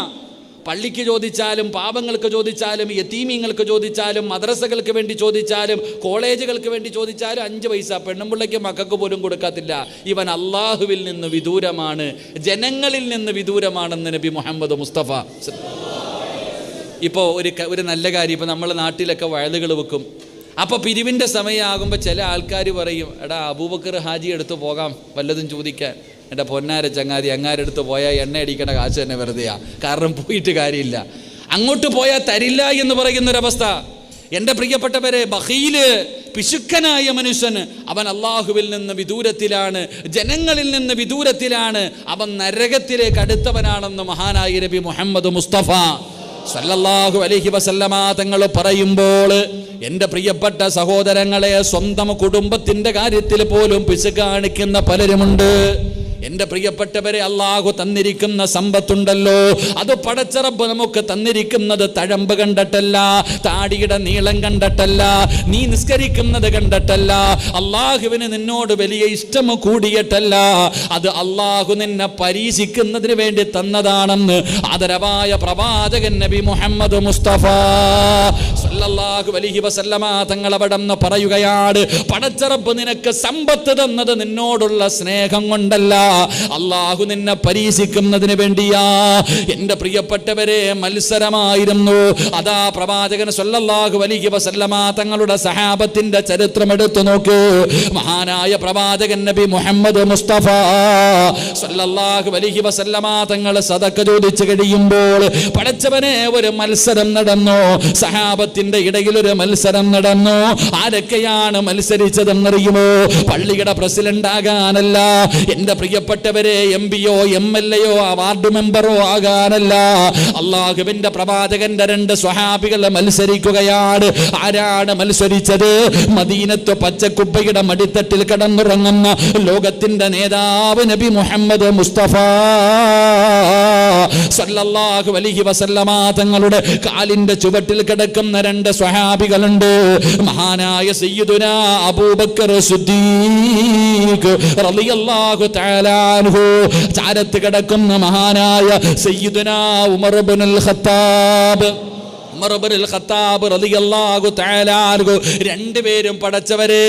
പള്ളിക്ക് ചോദിച്ചാലും, പാപങ്ങൾക്ക് ചോദിച്ചാലും, യതീമീങ്ങൾക്ക് ചോദിച്ചാലും, മദ്രസകൾക്ക് വേണ്ടി ചോദിച്ചാലും, കോളേജുകൾക്ക് വേണ്ടി ചോദിച്ചാലും 5 പൈസ പെണ്ണുമ്പിള്ളയ്ക്ക് മക്കൾക്ക് പോലും കൊടുക്കത്തില്ല. ഇവൻ അള്ളാഹുവിൽ നിന്ന് വിദൂരമാണ്, ജനങ്ങളിൽ നിന്ന് വിദൂരമാണെന്ന് നബി മുഹമ്മദ് മുസ്തഫ. ഇപ്പോൾ ഒരു നല്ല കാര്യം, ഇപ്പോൾ നമ്മൾ നാട്ടിലൊക്കെ വയലുകൾ വെക്കും. അപ്പോൾ പിരിവിൻ്റെ സമയമാകുമ്പോൾ ചില ആൾക്കാർ പറയും, എടാ അബൂബക്കർ ഹാജി എടുത്ത് പോകാം വല്ലതും ചോദിക്കാൻ. എൻ്റെ പൊന്നാര ചങ്ങാതി, അങ്ങാരെടുത്ത് പോയാൽ എണ്ണ അടിക്കേണ്ട കാശ് തന്നെ വെറുതെയാ, കാരണം പോയിട്ട് കാര്യമില്ല. അങ്ങോട്ട് പോയാൽ തരില്ല എന്ന് പറയുന്നൊരവസ്ഥ. എൻ്റെ പ്രിയപ്പെട്ടവരെ, ബഖീല്, പിശുക്കനായ മനുഷ്യന്, അവൻ അള്ളാഹുവിൽ നിന്ന് വിദൂരത്തിലാണ്, ജനങ്ങളിൽ നിന്ന് വിദൂരത്തിലാണ്, അവൻ നരകത്തിലേക്ക് അടുത്തവനാണെന്ന് മഹാനായ നബി മുഹമ്മദ് മുസ്തഫ സല്ലല്ലാഹു അലൈഹി വസല്ലമ തങ്ങൾ പറയുമ്പോൾ, എൻ്റെ പ്രിയപ്പെട്ട സഹോദരങ്ങളെ, സ്വന്തം കുടുംബത്തിൻ്റെ കാര്യത്തിൽ പോലും പിശുക്ക് കാണിക്കുന്ന പലരുമുണ്ട്. എൻ്റെ പ്രിയപ്പെട്ടവരെ, അള്ളാഹു തന്നിരിക്കുന്ന സമ്പത്തുണ്ടല്ലോ, അത് പടച്ച റബ്ബ് നമുക്ക് തന്നിരിക്കുന്നത് തഴമ്പ് കണ്ടിട്ടല്ല, താടിയുടെ നീളം കണ്ടിട്ടല്ല, നീ നിസ്കരിക്കുന്നത് കണ്ടിട്ടല്ല, അള്ളാഹുവിന് നിന്നോട് വലിയ ഇഷ്ടം കൂടിയിട്ടല്ല, അത് അള്ളാഹു നിന്നെ പരീക്ഷിക്കുന്നതിന് വേണ്ടി തന്നതാണെന്ന് ആദരവായ പ്രവാചകൻ നബി മുഹമ്മദ് മുസ്തഫ സല്ലല്ലാഹു അലൈഹി വസല്ലമ തങ്ങൾ അവിടെന്ന് പറയുകയാണ്, പടച്ച റബ്ബ് നിനക്ക് സമ്പത്ത് തന്നത് നിന്നോടുള്ള സ്നേഹം കൊണ്ടല്ല, അള്ളാഹു നിന്നെ പരീക്ഷിക്കുന്നതിന് വേണ്ടിയാ. എൻ്റെ പ്രിയപ്പെട്ടവരെ, മത്സരമായിരുന്നു. അതാ പ്രവാചകൻ സല്ലല്ലാഹു അലൈഹി വസല്ലമ തങ്ങളുടെ സഹാബത്തിന്റെ ചരിത്രം എടുത്തു നോക്ക്. മഹാനായ പ്രവാചകൻ നബി മുഹമ്മദ് മുസ്തഫ സല്ലല്ലാഹു അലൈഹി വസല്ലമ തങ്ങൾ സദഖ ചോദിച്ചു കഴിയുമ്പോൾ പടച്ചവനെ ഒരു മത്സരം നടന്നു. സഹാബത്തിന്റെ ഇടയിൽ ഒരു മത്സരം നടന്നു. ആരൊക്കെയാണ് മത്സരിച്ചതെന്നറിയുമോ? പള്ളിയുടെ പ്രസിഡന്റ് ആകാനല്ല, എൻ്റെ പ്രിയപ്പെട്ടവരെ, എംപിയോ MLAയോ വാർഡ് മെമ്പറോ ആകാനല്ല. അള്ളാഹുവിന്റെ പ്രവാചകന്റെ 2 സ്വഹാബികൾ മത്സരിക്കുകയാണ്. ആരാണ് മത്സരിച്ചത്? മദീനത്ത് പച്ചക്കുപ്പയുടെ മടിത്തട്ടിൽ കിടന്നുറങ്ങുന്ന ലോകത്തിന്റെ നേതാവ് നബി മുഹമ്മദ് മുസ്തഫ സല്ലല്ലാഹു അലൈഹി വസല്ലമ തങ്ങളുടെ കാലിന്റെ ചുവട്ടിൽ കിടക്കുന്ന 2 സ്വഹാബികളുണ്ട്. മഹാനായ സയ്യിദുനാ അബൂബക്കർ സിദ്ദീഖ് റളിയല്ലാഹു തആല അൻഹു, ചാരത്ത് കിടക്കുന്ന മഹാനായ സയ്യിദുനാ ഉമർ ഇബ്നുൽ ഖത്താബ് റളിയല്ലാഹു തആല അൻഹു, 2 പേരും പടച്ചവരെ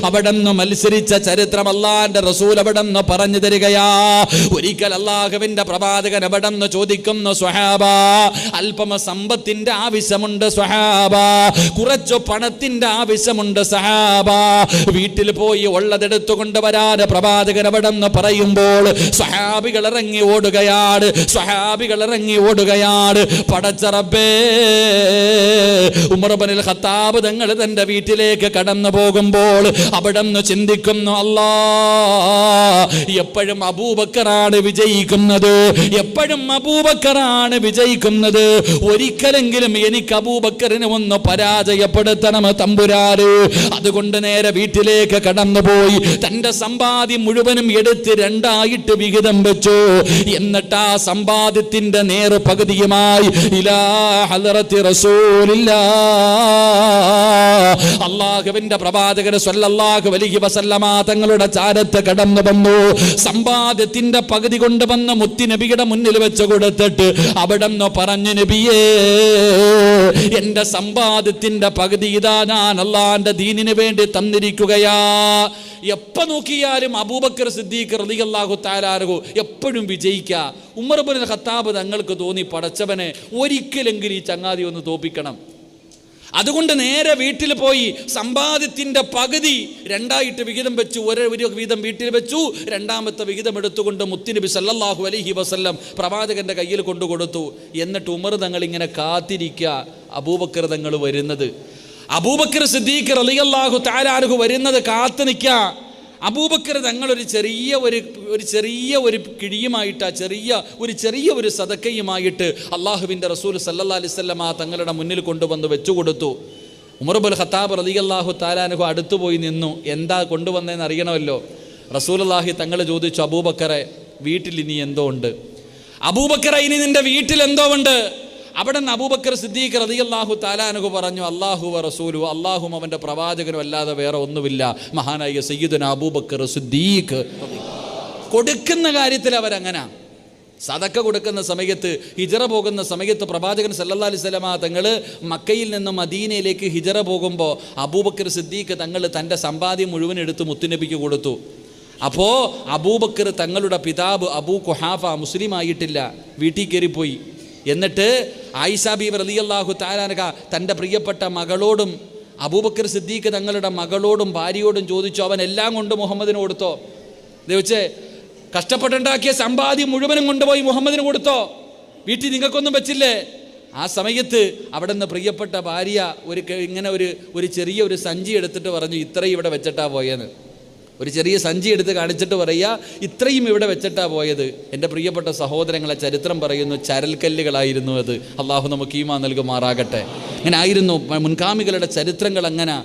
അവിടെന്ന് മത്സരിച്ച ചരിത്രം അല്ലാഹുവിന്റെ റസൂൽ അവിടെന്ന് പറഞ്ഞു തരികയാ. ഒരിക്കൽ അല്ലാഹുവിന്റെ പ്രവാചകൻ അവിടെന്ന് ചോദിക്കുന്നു, സ്വഹാബ, അല്പം സമ്പത്തിന്റെ ആവശ്യമുണ്ട് സ്വഹാബ, കുറച്ചു പണത്തിന്റെ ആവശ്യമുണ്ട് സ്വഹാബ, വീട്ടിൽ പോയി ഉള്ളതെടുത്തു കൊണ്ടുവരാൻ പ്രവാചകൻ അവിടെന്ന് പറയുമ്പോൾ സ്വഹാബികൾ ഇറങ്ങി ഓടുകയാണ്. പടച്ച റബ്ബേ, ഉമർ ഇബ്നുൽ ഖത്താബ് തങ്ങൾ തന്റെ വീട്ടിലേക്ക് കടന്നു പോകുമ്പോൾ അവിടെന്ന് ചിന്തിക്കുന്നു, അല്ലാ, എപ്പോഴും അബൂബക്കറാണ് വിജയിക്കുന്നത്, ഒരിക്കലെങ്കിലും എനിക്ക് അബൂബക്കറിനെ ഒന്ന് പരാജയപ്പെടുത്തണം തമ്പുരാന്. അതുകൊണ്ട് നേരെ വീട്ടിലേക്ക് കടന്നുപോയി തന്റെ സമ്പാദ്യം മുഴുവനും എടുത്ത് 2ആയിട്ട് വിഹിതം വെച്ചു. എന്നിട്ട് ആ സമ്പാദ്യത്തിന്റെ നേർ പകുതിയുമായി ഇലാ ഹളറത്തി റസൂലില്ലാഹ്, അല്ലാഹുവിന്റെ പ്രവാചകൻ സല്ലല്ലാഹു അലൈഹി വസല്ലമ തങ്ങളുടെ ചാരത്ത് കടന്നു വന്നു. സമ്പാദ്യത്തിന്റെ പകുതി കൊണ്ടുവന്ന് മുത്തുനബിയുടെ മുന്നിൽ വെച്ച് കൊടുത്തിട്ട് അവിടെന്ന് പറഞ്ഞു, നബിയേ, എന്റെ സമ്പാദ്യത്തിന്റെ പകുതി ഇതാ ഞാൻ അല്ലാഹുവിന്റെ ദീനിന് വേണ്ടി തന്നിരിക്കുകയാ. എപ്പോ നോക്കിയാലും അബൂബക്കർ സിദ്ദീഖ് റളിയല്ലാഹു തആല അൻഹു എപ്പോഴും വിജയിക്കുക. ഉമർ ഇബ്നുൽ ഖത്താബ് തങ്ങൾക്ക് തോന്നി, പടച്ചവനെ ഒരിക്കലെങ്കിലും ഈ ചങ്ങാതി ഒന്ന് തോപ്പിക്കണം. അതുകൊണ്ട് നേരെ വീട്ടിൽ പോയി സമ്പാദ്യത്തിന്റെ പകുതി 2ആയിട്ട് വിഹിതം വെച്ചു. ഒരു വിഹിതം വീട്ടിൽ വെച്ചു, 2ാമത്തെ വിഹിതം എടുത്തുകൊണ്ട് മുത്തുനബി സല്ലല്ലാഹു അലൈഹി വസല്ലം പ്രവാചകന്റെ കയ്യിൽ കൊണ്ടു കൊടുത്തു. എന്നിട്ട് ഉമർ തങ്ങൾ ഇങ്ങനെ കാത്തിരിക്കുക അബൂബക്കർ തങ്ങൾ വരുന്നത്. അബൂബക്കർ സിദ്ദീഖ് റളിയല്ലാഹു തആല അൻഹു വരുന്നത് കാത്തു നിൽക്കുക. അബൂബക്കർ തങ്ങൾ ഒരു ചെറിയ കിഴിയുമായിട്ട്, ചെറിയ ഒരു സദക്കയുമായിട്ട് അള്ളാഹുവിൻ്റെ റസൂൽ സല്ലല്ലാഹു അലൈഹി വസല്ലം തങ്ങളുടെ മുന്നിൽ കൊണ്ടുവന്ന് വെച്ചുകൊടുത്തു. ഉമർ ഇബ്നുൽ ഖത്താബ് റളിയല്ലാഹു തആല അൻഹു അടുത്തു പോയി നിന്നു. എന്താ കൊണ്ടുവന്നതെന്ന് അറിയണമല്ലോ. റസൂലുള്ളാഹി തങ്ങൾ ചോദിച്ചു, അബൂബക്കറെ, വീട്ടിൽ ഇനി എന്തോ ഉണ്ട്? അബൂബക്കറെ, ഇനി നിന്റെ വീട്ടിൽ എന്തോ ഉണ്ട്? അവിടെ നിന്ന് അബൂബക്കർ സിദ്ദീഖ് റളിയല്ലാഹു തആല അൻഹു പറഞ്ഞു, അല്ലാഹു വ റസൂലു, അല്ലാഹും അവൻ്റെ പ്രവാചകനും അല്ലാതെ വേറെ ഒന്നുമില്ല. മഹാനായ സയ്യിദുനാ അബൂബക്കർ സിദ്ദീഖ്. കൊടുക്കുന്ന കാര്യത്തിൽ അവരങ്ങനെ. സദക്ക കൊടുക്കുന്ന സമയത്ത്, ഹിജറ പോകുന്ന സമയത്ത് പ്രവാചകൻ സല്ലല്ലാഹു അലൈഹി വസല്ലമ തങ്ങൾ മക്കയിൽ നിന്ന് മദീനയിലേക്ക് ഹിജറ പോകുമ്പോൾ അബൂബക്കർ സിദ്ദീഖ് തങ്ങൾ തൻ്റെ സമ്പാദ്യം മുഴുവൻ എടുത്ത് മുത്തുനബിക്ക് കൊടുത്തു. അപ്പോൾ അബൂബക്കർ തങ്ങളുടെ പിതാവ് അബൂ ഖുഹാഫ മുസ്ലിം ആയിട്ടില്ല, വീട്ടിൽ കയറിപ്പോയി. എന്നിട്ട് ആയിഷ ബീവി റളിയല്ലാഹു തആല അൻഹ തൻ്റെ പ്രിയപ്പെട്ട മകളോടും അബൂബക്കർ സിദ്ദീഖ് തങ്ങളുടെ മകളോടും ഭാര്യയോടും ചോദിച്ചു, അവൻ എല്ലാം കൊണ്ട് മുഹമ്മദിന് കൊടുത്തോ? ചോദിച്ചേ, കഷ്ടപ്പെട്ടുണ്ടാക്കിയ സമ്പാദ്യം മുഴുവനും കൊണ്ടുപോയി മുഹമ്മദിന് കൊടുത്തോ? വീട്ടിൽ നിങ്ങൾക്കൊന്നും വെച്ചില്ലേ? ആ സമയത്ത് അവിടെ നിന്ന് പ്രിയപ്പെട്ട ഭാര്യ ഇങ്ങനെ ഒരു ചെറിയ സഞ്ചി എടുത്തിട്ട് പറഞ്ഞു, ഇത്രയും ഇവിടെ വെച്ചിട്ടാ പോയെന്ന്. ഒരു ചെറിയ സഞ്ചി എടുത്ത് കാണിച്ചിട്ട് പറയുക, ഇത്രയും ഇവിടെ വെച്ചിട്ടാ പോയത്. എൻ്റെ പ്രിയപ്പെട്ട സഹോദരങ്ങളെ, ചരിത്രം പറയുന്നു ചരൽക്കല്ലുകളായിരുന്നു അത്. അള്ളാഹു നമുക്ക് ഈമാൻ നൽകുമാറാകട്ടെ. അങ്ങനെ ആയിരുന്നു മുൻഗാമികളുടെ ചരിത്രങ്ങൾ. അങ്ങനെ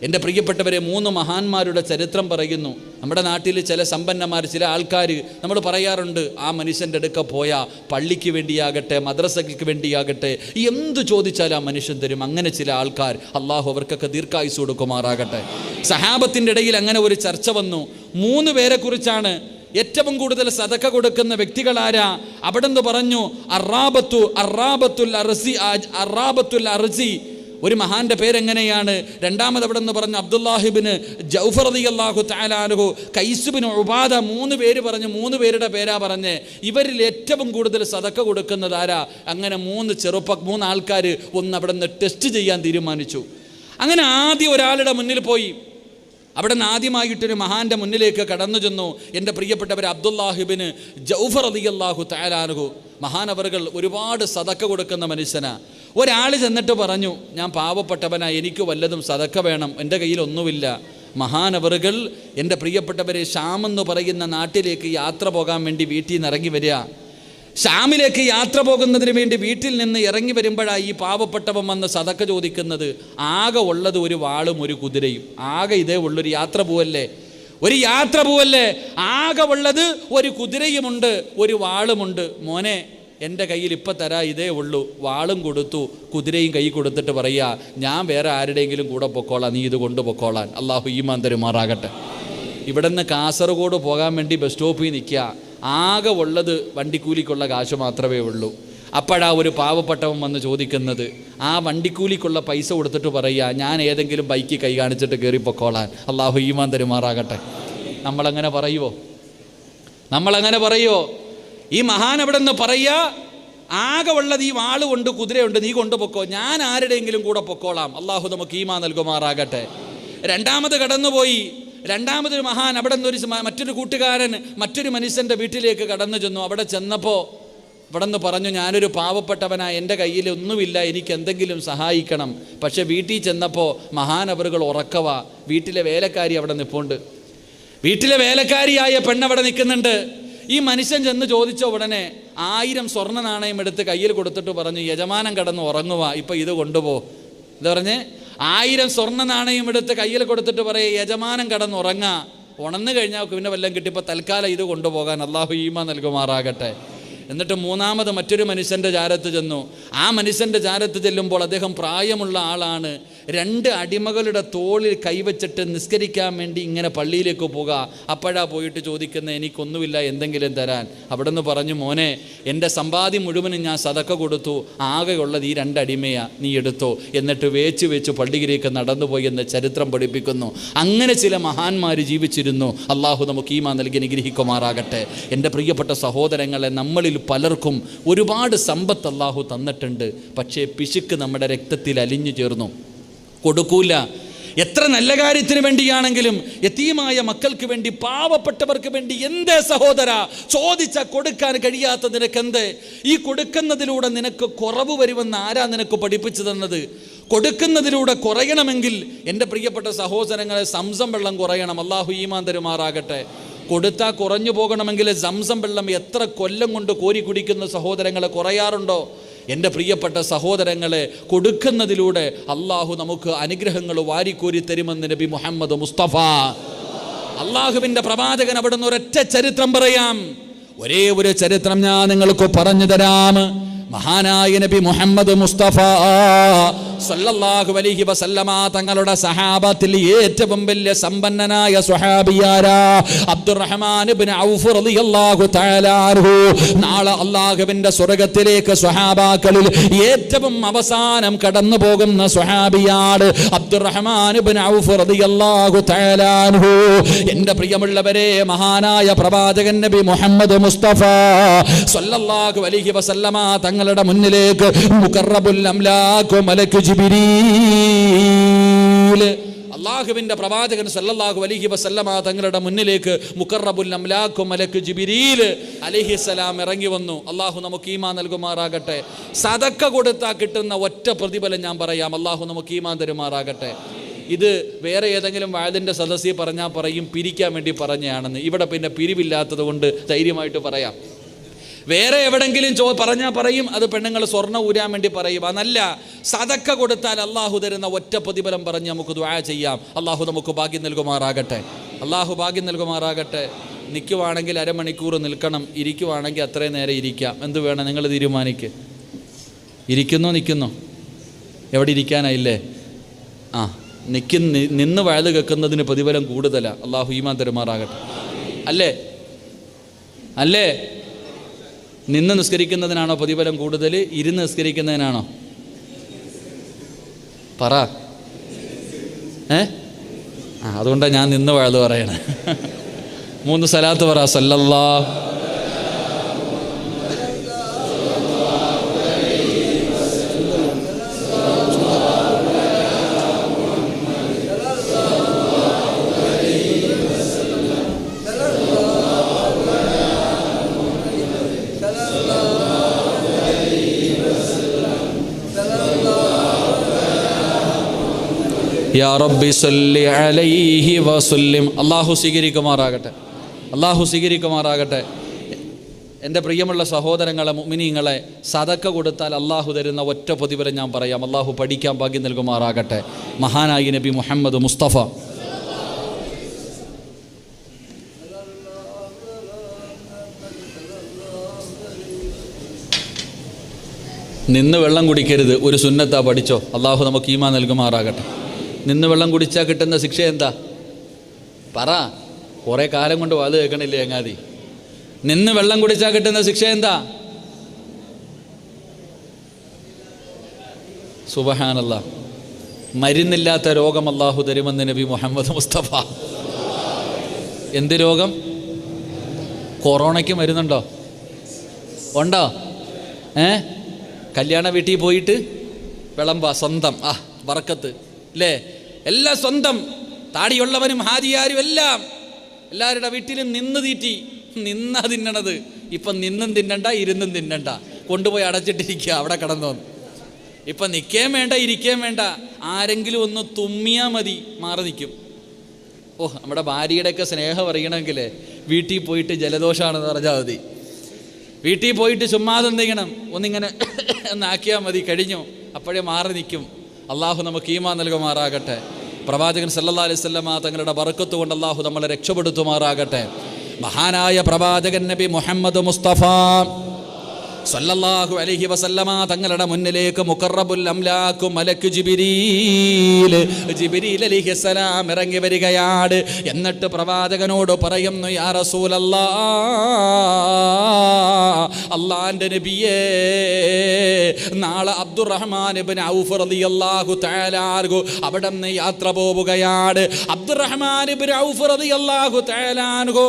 എൻ്റെ പ്രിയപ്പെട്ടവരെ, 3 മഹാന്മാരുടെ ചരിത്രം പറയുന്നു. നമ്മുടെ നാട്ടിൽ ചില സമ്പന്നന്മാർ, ചില ആൾക്കാർ നമ്മൾ പറയാറുണ്ട്, ആ മനുഷ്യൻ്റെ അടുക്ക പോയാൽ പള്ളിക്ക് വേണ്ടിയാകട്ടെ, മദ്രസയ്ക്ക് വേണ്ടിയാകട്ടെ, എന്തു ചോദിച്ചാലും ആ മനുഷ്യൻ തരും. അങ്ങനെ ചില ആൾക്കാർ, അള്ളാഹു അവർക്കൊക്കെ ദീർഘായുസ് കൊടുക്കുമാറാകട്ടെ. സഹാബത്തിൻ്റെ ഇടയിൽ അങ്ങനെ ഒരു ചർച്ച വന്നു. 3 പേരെ കുറിച്ചാണ്. ഏറ്റവും കൂടുതൽ സദക്ക കൊടുക്കുന്ന വ്യക്തികളാരാ? അവിടെ നിന്ന് പറഞ്ഞു അറാബത്തുൽ അർസി. ഒരു മഹാന്റെ പേരെങ്ങനെയാണ്? രണ്ടാമത് അവിടെ നിന്ന് പറഞ്ഞു അബ്ദുല്ലാഹിബിന് ജൗഫർ റളിയല്ലാഹു തആല അൻഹു, ഖൈസ് ബിൻ ഉബാദ. 3 പേര് പറഞ്ഞു. 3 പേരുടെ പേരാ പറഞ്ഞ്. ഇവരിൽ ഏറ്റവും കൂടുതൽ സദക്ക കൊടുക്കുന്നത് ആരാ? അങ്ങനെ 3 ആൾക്കാർ ഒന്ന് അവിടെ നിന്ന് ടെസ്റ്റ് ചെയ്യാൻ തീരുമാനിച്ചു. അങ്ങനെ ആദ്യം ഒരാളുടെ മുന്നിൽ പോയി. അവിടെ നിന്ന് ആദ്യമായിട്ടൊരു മഹാന്റെ മുന്നിലേക്ക് കടന്നു ചെന്നു. എൻ്റെ പ്രിയപ്പെട്ടവർ, അബ്ദുല്ലാഹിബിന് ജൗഫർ റളിയല്ലാഹു തആല അൻഹു മഹാനവറുകൾ ഒരുപാട് സദക്ക കൊടുക്കുന്ന മനുഷ്യനാ. ഒരാൾ ചെന്നിട്ട് പറഞ്ഞു, ഞാൻ പാവപ്പെട്ടവനാ, എനിക്ക് വല്ലതും സദക്ക വേണം, എൻ്റെ കയ്യിൽ ഒന്നുമില്ല. മഹാനവറുകൾ എൻ്റെ പ്രിയപ്പെട്ടവരെ ഷാമെന്ന് പറയുന്ന നാട്ടിലേക്ക് യാത്ര പോകാൻ വേണ്ടി വീട്ടിൽ നിന്ന് ഇറങ്ങി വരിക. ഷാമിലേക്ക് യാത്ര പോകുന്നതിന് വേണ്ടി വീട്ടിൽ നിന്ന് ഇറങ്ങി വരുമ്പോഴാണ് ഈ പാവപ്പെട്ടവൻ വന്ന് സദക്ക ചോദിക്കുന്നത്. ആകെ ഉള്ളത് ഒരു വാളും ഒരു കുതിരയും. ആകെ ഇതേ ഉള്ളൊരു യാത്ര പോവല്ലേ, ആകെ ഉള്ളത് ഒരു കുതിരയുമുണ്ട്, ഒരു വാളുമുണ്ട്. മോനെ, എൻ്റെ കയ്യിൽ ഇപ്പം തരാ ഇതേ ഉള്ളൂ. വാളും കൊടുത്തു, കുതിരയും കൈ കൊടുത്തിട്ട് പറയാ, ഞാൻ വേറെ ആരുടെയെങ്കിലും കൂടെ പൊക്കോളാം, നീ ഇത് കൊണ്ടുപൊക്കോളാൻ. അള്ളാഹു ഈമാൻ തരുമാറാകട്ടെ. ഇവിടെ നിന്ന് കാസർഗോഡ് പോകാൻ വേണ്ടി ബസ് സ്റ്റോപ്പിൽ നിൽക്കുക. ആകെ ഉള്ളത് വണ്ടിക്കൂലിക്കുള്ള കാശ് മാത്രമേ ഉള്ളൂ. അപ്പോഴാ ഒരു പാവപ്പെട്ടവൻ വന്ന് ചോദിക്കുന്നത്, ആ വണ്ടിക്കൂലിക്കുള്ള പൈസ കൊടുത്തിട്ട് പറയുക, ഞാൻ ഏതെങ്കിലും ബൈക്ക് കൈ കാണിച്ചിട്ട് കയറിപ്പൊക്കോളാൻ. അള്ളാഹു ഈമാൻ തരുമാറാകട്ടെ. നമ്മളങ്ങനെ പറയുമോ? ഈ മഹാൻ അവിടെ നിന്ന് പറയുക, ആകെ ഉള്ളത് ഈ വാളുകൊണ്ട് കുതിരയുണ്ട്, നീ കൊണ്ടുപൊക്കോ, ഞാൻ ആരുടെയെങ്കിലും കൂടെ പൊക്കോളാം. അള്ളാഹു നമുക്ക് ഈമാൻ നൽകുമാറാകട്ടെ. രണ്ടാമത് കടന്നുപോയി. രണ്ടാമതൊരു മഹാൻ അവിടെ നിന്ന് മറ്റൊരു കൂട്ടുകാരൻ മറ്റൊരു മനുഷ്യൻ്റെ വീട്ടിലേക്ക് കടന്നു ചെന്നു. അവിടെ ചെന്നപ്പോൾ ഇവിടെ നിന്ന് പറഞ്ഞു, ഞാനൊരു പാവപ്പെട്ടവനാ, എൻ്റെ കയ്യിൽ ഒന്നുമില്ല, എനിക്ക് എന്തെങ്കിലും സഹായിക്കണം. പക്ഷെ വീട്ടിൽ ചെന്നപ്പോൾ മഹാനവറുകൾ ഉറക്കവാ. വീട്ടിലെ വേലക്കാരി അവിടെ നിൽപ്പുണ്ട്. വീട്ടിലെ വേലക്കാരിയായ പെണ്ണവിടെ നിൽക്കുന്നുണ്ട്. ഈ മനുഷ്യൻ ചെന്ന് ചോദിച്ച ഉടനെ 1000 സ്വർണ്ണ നാണയം എടുത്ത് കയ്യിൽ കൊടുത്തിട്ട് പറഞ്ഞു, യജമാനൻ കടന്ന് ഉറങ്ങുക, ഇപ്പം ഇത് കൊണ്ടുപോ. എന്താ പറഞ്ഞ്? 1000 സ്വർണ്ണ നാണയം എടുത്ത് കയ്യിൽ കൊടുത്തിട്ട് പറയേ, യജമാനൻ കടന്നുറങ്ങാ, ഉണർന്നു കഴിഞ്ഞാൽ പിന്നെ വല്ലതും കിട്ടിയപ്പോൾ തൽക്കാലം ഇത് കൊണ്ടുപോകാൻ. അള്ളാഹു ഈമാൻ നൽകുമാറാകട്ടെ. എന്നിട്ട് മൂന്നാമത് മറ്റൊരു മനുഷ്യൻ്റെ ചാരത്ത് ചെന്നു. ആ മനുഷ്യൻ്റെ ചാരത്ത് ചെല്ലുമ്പോൾ അദ്ദേഹം പ്രായമുള്ള ആളാണ്. 2 അടിമകളുടെ തോളിൽ കൈവച്ചിട്ട് നിസ്കരിക്കാൻ വേണ്ടി ഇങ്ങനെ പള്ളിയിലേക്ക് പോകുക. അപ്പോഴാ പോയിട്ട് ചോദിക്കുന്നത്, എനിക്കൊന്നുമില്ല, എന്തെങ്കിലും തരാൻ. അവിടെ നിന്ന് പറഞ്ഞു, മോനെ, എൻ്റെ സമ്പാദ്യം മുഴുവനും ഞാൻ സദക്ക കൊടുത്തു, ആകെയുള്ളത് ഈ 2 അടിമയാ, നീ എടുത്തോ. എന്നിട്ട് വേച്ച് പള്ളിയിലേക്ക് നടന്നുപോയി എന്ന് ചരിത്രം പഠിപ്പിക്കുന്നു. അങ്ങനെ ചില മഹാന്മാർ ജീവിച്ചിരുന്നു. അള്ളാഹു നമുക്ക് ഈമാൻ നൽകി അനുഗ്രഹിക്കുമാറാകട്ടെ. എൻ്റെ പ്രിയപ്പെട്ട സഹോദരങ്ങളെ, നമ്മളിൽ പലർക്കും ഒരുപാട് സമ്പത്ത് അള്ളാഹു തന്നിട്ടുണ്ട്. പക്ഷേ പിശുക്ക് നമ്മുടെ രക്തത്തിൽ അലിഞ്ഞു ചേർന്നു, കൊടുക്കൂല. എത്ര നല്ല കാര്യത്തിന് വേണ്ടിയാണെങ്കിലും, യതീമായ മക്കൾക്ക് വേണ്ടി, പാവപ്പെട്ടവർക്ക് വേണ്ടി, എന്തേ സഹോദര ചോദിച്ച കൊടുക്കാൻ കഴിയാത്ത നിനക്കെന്തേ? ഈ കൊടുക്കുന്നതിലൂടെ നിനക്ക് കുറവ് വരുമെന്ന് ആരാ നിനക്ക് പഠിപ്പിച്ചു തന്നത്? കൊടുക്കുന്നതിലൂടെ കുറയണമെങ്കിൽ എൻ്റെ പ്രിയപ്പെട്ട സഹോദരങ്ങളെ, സംസം വെള്ളം കുറയണം. അള്ളാഹു ഈമാൻ തരുമാറാകട്ടെ. കൊടുത്താൽ കുറഞ്ഞു പോകണമെങ്കിൽ സംസം വെള്ളം എത്ര കൊല്ലം കൊണ്ട് കോരി കുടിക്കുന്ന സഹോദരങ്ങളെ കുറയാറുണ്ടോ? എൻ്റെ പ്രിയപ്പെട്ട സഹോദരങ്ങളെ, കൊടുക്കുന്നതിലൂടെ അള്ളാഹു നമുക്ക് അനുഗ്രഹങ്ങൾ വാരിക്കോരി തരുമെന്ന് നബി മുഹമ്മദ് മുസ്തഫ. അള്ളാഹുവിൻ്റെ പ്രവാചകൻ അവിടുന്ന് ഒരൊറ്റ ചരിത്രം പറയാം. ഒരേ ഒരു ചരിത്രം ഞാൻ നിങ്ങൾക്ക് പറഞ്ഞു തരാം. മഹാനായ നബി മുഹമ്മദ് മുസ്തഫ സല്ലല്ലാഹു അലൈഹി വസല്ലമ തങ്ങളുടെ സഹാബത്തിൽ ഏറ്റവും വലിയ സമ്പന്നനായ സ്വഹാബിയാരാ? അബ്ദുറഹ്മാൻ ഇബ്നു ഔഫ് റളിയല്ലാഹു തആല അൻഹു. നാളെ അല്ലാഹുവിന്റെ സ്വർഗ്ഗത്തിലേക്ക് സ്വഹാബാക്കളിൽ ഏറ്റവും അവസാനം കടന്നു പോകുന്ന സ്വഹാബിയാണ് അബ്ദുറഹ്മാൻ ഇബ്നു ഔഫ് റളിയല്ലാഹു തആല അൻഹു. എൻ്റെ പ്രിയമുള്ളവരെ, മഹാനായ പ്രവാചകൻ നബി മുഹമ്മദ് മുസ്തഫ സല്ലല്ലാഹു അലൈഹി വസല്ലമ തങ്ങളുടെ മുന്നിലേക്ക് മുഖറബുൽ അംലാഖു മലക്ക് ജിബ്രീൽ, അല്ലാഹുവിൻ്റെ പ്രവാചകൻ സല്ലല്ലാഹു അലൈഹി വസല്ലമ തങ്ങളുടെ മുന്നിലേക്ക് മുഖറബുൽ അംലാഖു മലക്ക് ജിബ്രീൽ അലൈഹിസ്സലാം ഇറങ്ങി വന്നു. അല്ലാഹു നമുക്ക് ഈമാൻ നൽകുമാറാകട്ടെ. സദക്ക കൊടുത്താൽ കിട്ടുന്ന ഒറ്റ പ്രതിഫലം ഞാൻ പറയാം. അല്ലാഹു നമുക്ക് ഈമാൻ തരുമാറാകട്ടെ. ഇത് വേറെ ഏതെങ്കിലും വാഴതിൻ്റെ സദസ്സിൽ പറഞ്ഞാൽ പറയും പിരിക്കാൻ വേണ്ടി പറഞ്ഞാണെന്ന്. ഇവിടെ പിന്നെ പിരിവില്ലാത്തത് കൊണ്ട് ധൈര്യമായിട്ട് പറയാം. വേറെ എവിടെങ്കിലും പറഞ്ഞാൽ പറയും അത് പെണ്ണുങ്ങൾ സ്വർണ്ണം ഊരാൻ വേണ്ടി പറയും. അതല്ല, സദക്ക കൊടുത്താൽ അള്ളാഹു തരുന്ന ഒറ്റ പ്രതിഫലം പറഞ്ഞ് നമുക്ക് ദുആ ചെയ്യാം. അള്ളാഹു നമുക്ക് ഭാഗ്യം നൽകുമാറാകട്ടെ. അള്ളാഹു ഭാഗ്യം നൽകുമാറാകട്ടെ. നിൽക്കുവാണെങ്കിൽ അരമണിക്കൂർ നിൽക്കണം, ഇരിക്കുവാണെങ്കിൽ അത്രയും നേരം ഇരിക്കാം. എന്ത് വേണം നിങ്ങൾ തീരുമാനിക്ക്. ഇരിക്കുന്നോ നിൽക്കുന്നോ? എവിടെ ഇരിക്കാനായില്ലേ? നിന്ന് വയത് കേൾക്കുന്നതിന് പ്രതിഫലം കൂടുതലാണ്. അള്ളാഹു ഈമാൻ തരുമാറാകട്ടെ. അല്ലേ? നിന്ന് നിസ്കരിക്കുന്നതിനാണോ പ്രതിഫലം കൂടുതൽ, ഇരുന്ന് നിസ്കരിക്കുന്നതിനാണോ? പറ. അതുകൊണ്ടാണ് ഞാൻ നിന്ന് വയത് പറയണേ. 3 സലാത്ത് പറ. സല്ലല്ലാഹു യാ റബ്ബി സല്ലി അലൈഹി വസല്ലിം. അല്ലാഹു സ്വീകരിക്കുമാറാകട്ടെ. അല്ലാഹു സ്വീകരിക്കുമാറാകട്ടെ. എൻ്റെ പ്രിയമുള്ള സഹോദരങ്ങളെ, മുഅ്മിനീങ്ങളെ, സദക്ക കൊടുത്താൽ അല്ലാഹു തരുന്ന ഒറ്റ പ്രതിഫലം ഞാൻ പറയാം. അല്ലാഹു പഠിക്കാൻ ഭാഗ്യം നൽകുമാറാകട്ടെ. മഹാനായി നബി മുഹമ്മദ് മുസ്തഫ നിന്ന് വെള്ളം കുടിക്കരുത്, ഒരു സുന്നത്താ, പഠിച്ചോ. അല്ലാഹു നമുക്ക് ഈമാൻ നൽകുമാറാകട്ടെ. നിന്ന് വെള്ളം കുടിച്ചാൽ കിട്ടുന്ന ശിക്ഷ എന്താ? പറ. കുറേ കാലം കൊണ്ട് വാത് കേൾക്കണില്ലേ ചങ്ങാതി? നിന്ന് വെള്ളം കുടിച്ചാൽ കിട്ടുന്ന ശിക്ഷ എന്താ? സുബ്ഹാനല്ലാഹ്. മരുന്നില്ലാത്ത രോഗം അല്ലാഹു തരുമെന്ന് നബി മുഹമ്മദ് മുസ്തഫ. എന്ത് രോഗം? കൊറോണയ്ക്ക് മരുന്നുണ്ടോ? ഉണ്ടോ? കല്യാണ വീട്ടിൽ പോയിട്ട് വിളമ്പാ സ്വന്തം. ബറക്കത്ത് അല്ലേ? എല്ലാം സ്വന്തം. താടിയുള്ളവനും ഹാജിയാരും എല്ലാവരുടെ വീട്ടിലും നിന്ന് തീറ്റി. നിന്നാ തിന്നണത്. ഇപ്പം നിന്നും തിന്നണ്ട, ഇരുന്നും തിന്നണ്ട, കൊണ്ടുപോയി അടച്ചിട്ടിരിക്കുക അവിടെ കിടന്നു. ഇപ്പം നിൽക്കേം വേണ്ട, ഇരിക്കേം വേണ്ട. ആരെങ്കിലും ഒന്ന് തുമ്മിയാൽ മതി, മാറി നിൽക്കും. നമ്മുടെ ഭാര്യയുടെയൊക്കെ സ്നേഹം അറിയണമെങ്കിൽ വീട്ടിൽ പോയിട്ട് ജലദോഷമാണെന്ന് പറഞ്ഞാൽ മതി. വീട്ടിൽ പോയിട്ട് ചുമ്മാതെ എന്തെങ്കിലും ഒന്നിങ്ങനെ എന്നാക്കിയാൽ മതി, കഴിഞ്ഞു. അപ്പോഴേ മാറി നിൽക്കും. അള്ളാഹു നമുക്ക് ഈമാൻ നൽകുമാറാകട്ടെ. പ്രവാചകൻ സല്ലല്ലാഹു അലൈഹി വസല്ലമ തങ്ങളുടെ ബറക്കത്ത് കൊണ്ട് അള്ളാഹു നമ്മളെ രക്ഷപ്പെടുത്തുമാറാകട്ടെ. മഹാനായ പ്രവാചകൻ നബി മുഹമ്മദ് മുസ്തഫ സല്ലല്ലാഹു അലൈഹി വസല്ലമ തങ്ങളുടെ മുന്നിലേക്ക് മുഖറബുൽ അംലാഖു മലക്ക് ജിബ്രീൽ അലൈഹിസ്സലാം ഇറങ്ങി വരികയാണ്. എന്നിട്ട് പ്രവാചകനോട് പറയുന്നു, യാ റസൂലല്ലാഹ്, അല്ലാഹുവിൻ്റെ നബിയേ, നാളെ അബ്ദുറഹ്മാൻ ഇബ്നു ഔഫ് റളിയല്ലാഹു തആല അൻഹു അവിടുന്ന് യാത്ര പോവുകയാണ്. അബ്ദുറഹ്മാൻ ഇബ്നു ഔഫ് റളിയല്ലാഹു തആല അൻഹു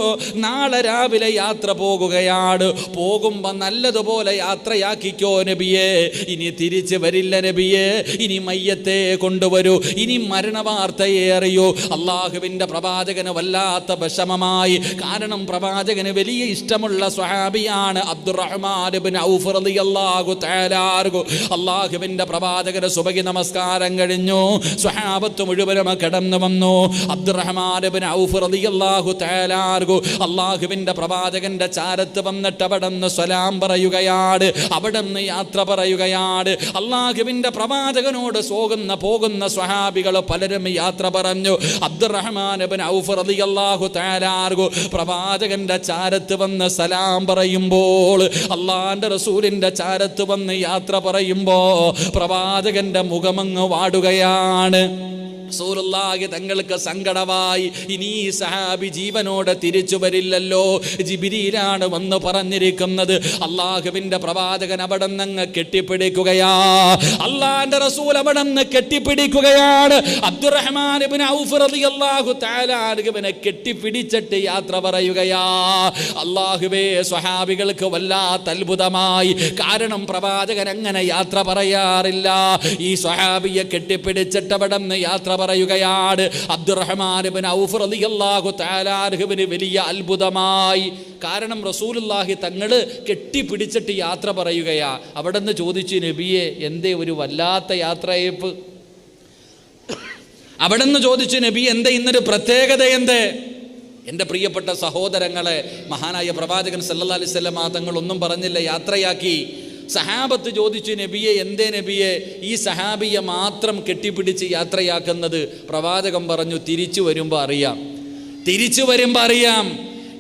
നാളെ രാവിലെ യാത്ര പോകുകയാണ്. പോകുമ്പോൾ നല്ലതുപോലെ യാത്രയാക്കിക്കോ നബിയേ. ഇനി തിരിച്ചു വരില്ല നബിയേ. ഇനി മയ്യത്തെ കൊണ്ടുവരൂ. ഇനി മരണവാർത്തയെ അറിയൂ. അള്ളാഹുവിൻ്റെ പ്രവാചകന് വല്ലാത്ത വിഷമമായി. കാരണം പ്രവാചകന് വലിയ ഇഷ്ടമുള്ള സ്വഹാബിയാണ് അബ്ദുറഹ്മാൻ ഇബ്നു ഔഫ് റളിയല്ലാഹു തആല അൻഹു. അള്ളാഹുവിൻ്റെ പ്രവാചകന് സുബഹി നമസ്കാരം കഴിഞ്ഞു. സ്വഹാബത്ത് മുഴുവനും കടന്നു വന്നു. അബ്ദുറഹ്മാൻ ഇബ്നു ഔഫ് റളിയല്ലാഹു തആല അൻഹു അള്ളാഹുവിൻ്റെ പ്രവാചകന്റെ ചാരത്ത് വന്നിട്ട് അവിടുന്ന് സലാം പറയുകയാണ്. അവിടുന്ന് യാത്ര പറയുകയാണ്. അള്ളാഹുവിൻ്റെ പ്രവാചകനോട് പോകുന്ന സ്വഹാബികൾ പലരും യാത്ര പറഞ്ഞു. അബ്ദുറഹ്മാൻ ഇബ്നു ഔഫ് റളിയല്ലാഹു തആല അൻഹു പ്രവാചകന്റെ ചാരത്ത് വന്ന് സലാം പറയുമ്പോൾ, അള്ളാഹുവിൻ്റെ റസൂലിൻ്റെ ചാരത്ത് വന്ന് യാത്ര പറയുമ്പോൾ പ്രവാചകന്റെ മുഖമങ്ങ് വാടുകയാണ്. റസൂലുള്ളാഹി തങ്ങൾക്ക് സങ്കടമായി. ഇനി ഈ സഹാബി ജീവനോടെ തിരിച്ചു വരില്ലല്ലോ. ജിബ്രീലാണ് വന്ന് പറഞ്ഞിരിക്കുന്നത്. അള്ളാഹുവിൻ്റെ പ്രവാചകൻ അവിടുന്ന് കെട്ടിപ്പിടിക്കുകയാ. അള്ളാഹിൻ്റെ റസൂൽ അവിടുന്ന് കെട്ടിപ്പിടിക്കുകയാണ്. അബ്ദുറഹ്മാൻ ഇബ്നു ഔഫ് റളിയല്ലാഹു തആല അൻഹുവിനെ കെട്ടിപ്പിടിച്ചിട്ട് യാത്ര പറയുകയാ. അള്ളാഹുവേ, സ്വഹാബികൾക്ക് വല്ലാത്ത അത്ഭുതമായി. കാരണം പ്രവാചകൻ അങ്ങനെ യാത്ര പറയാറില്ല. ഈ സ്വഹാബിയെ കെട്ടിപ്പിടിച്ചിട്ട് അവിടുന്ന് യാത്ര പറയുകയാണ്. അബ്ദുറഹ്മാൻ ഇബ്നു ഔഫ് റളിയല്ലാഹു തആല അൻഹുവിന് വലിയ അത്ഭുതമായി. കാരണം റസൂലുള്ളാഹി തങ്ങൾ കെട്ടിപ്പിടിച്ചിട്ട് യാത്ര പറയുകയാ. അവിടുന്ന് ചോദിച്ചു, നബിയെ, എന്തേ ഒരു വല്ലാത്ത യാത്രയപ്പ്? അവിടുന്ന് ചോദിച്ചു, നബി, എന്തേ ഇന്നൊരു പ്രത്യേകത? എന്തേ? എൻ്റെ പ്രിയപ്പെട്ട സഹോദരങ്ങളെ, മഹാനായ പ്രവാചകൻ സല്ലല്ലാഹു അലൈഹി വസല്ലം തങ്ങൾ ഒന്നും പറഞ്ഞില്ല, യാത്രയാക്കി. സഹാബത്ത് ചോദിച്ചു, നബിയെ, എന്തേ നബിയെ ഈ സഹാബിയെ മാത്രം കെട്ടിപ്പിടിച്ച് യാത്രയാക്കുന്നത്? പ്രവാചകൻ പറഞ്ഞു, തിരിച്ചു വരുമ്പോൾ അറിയാം.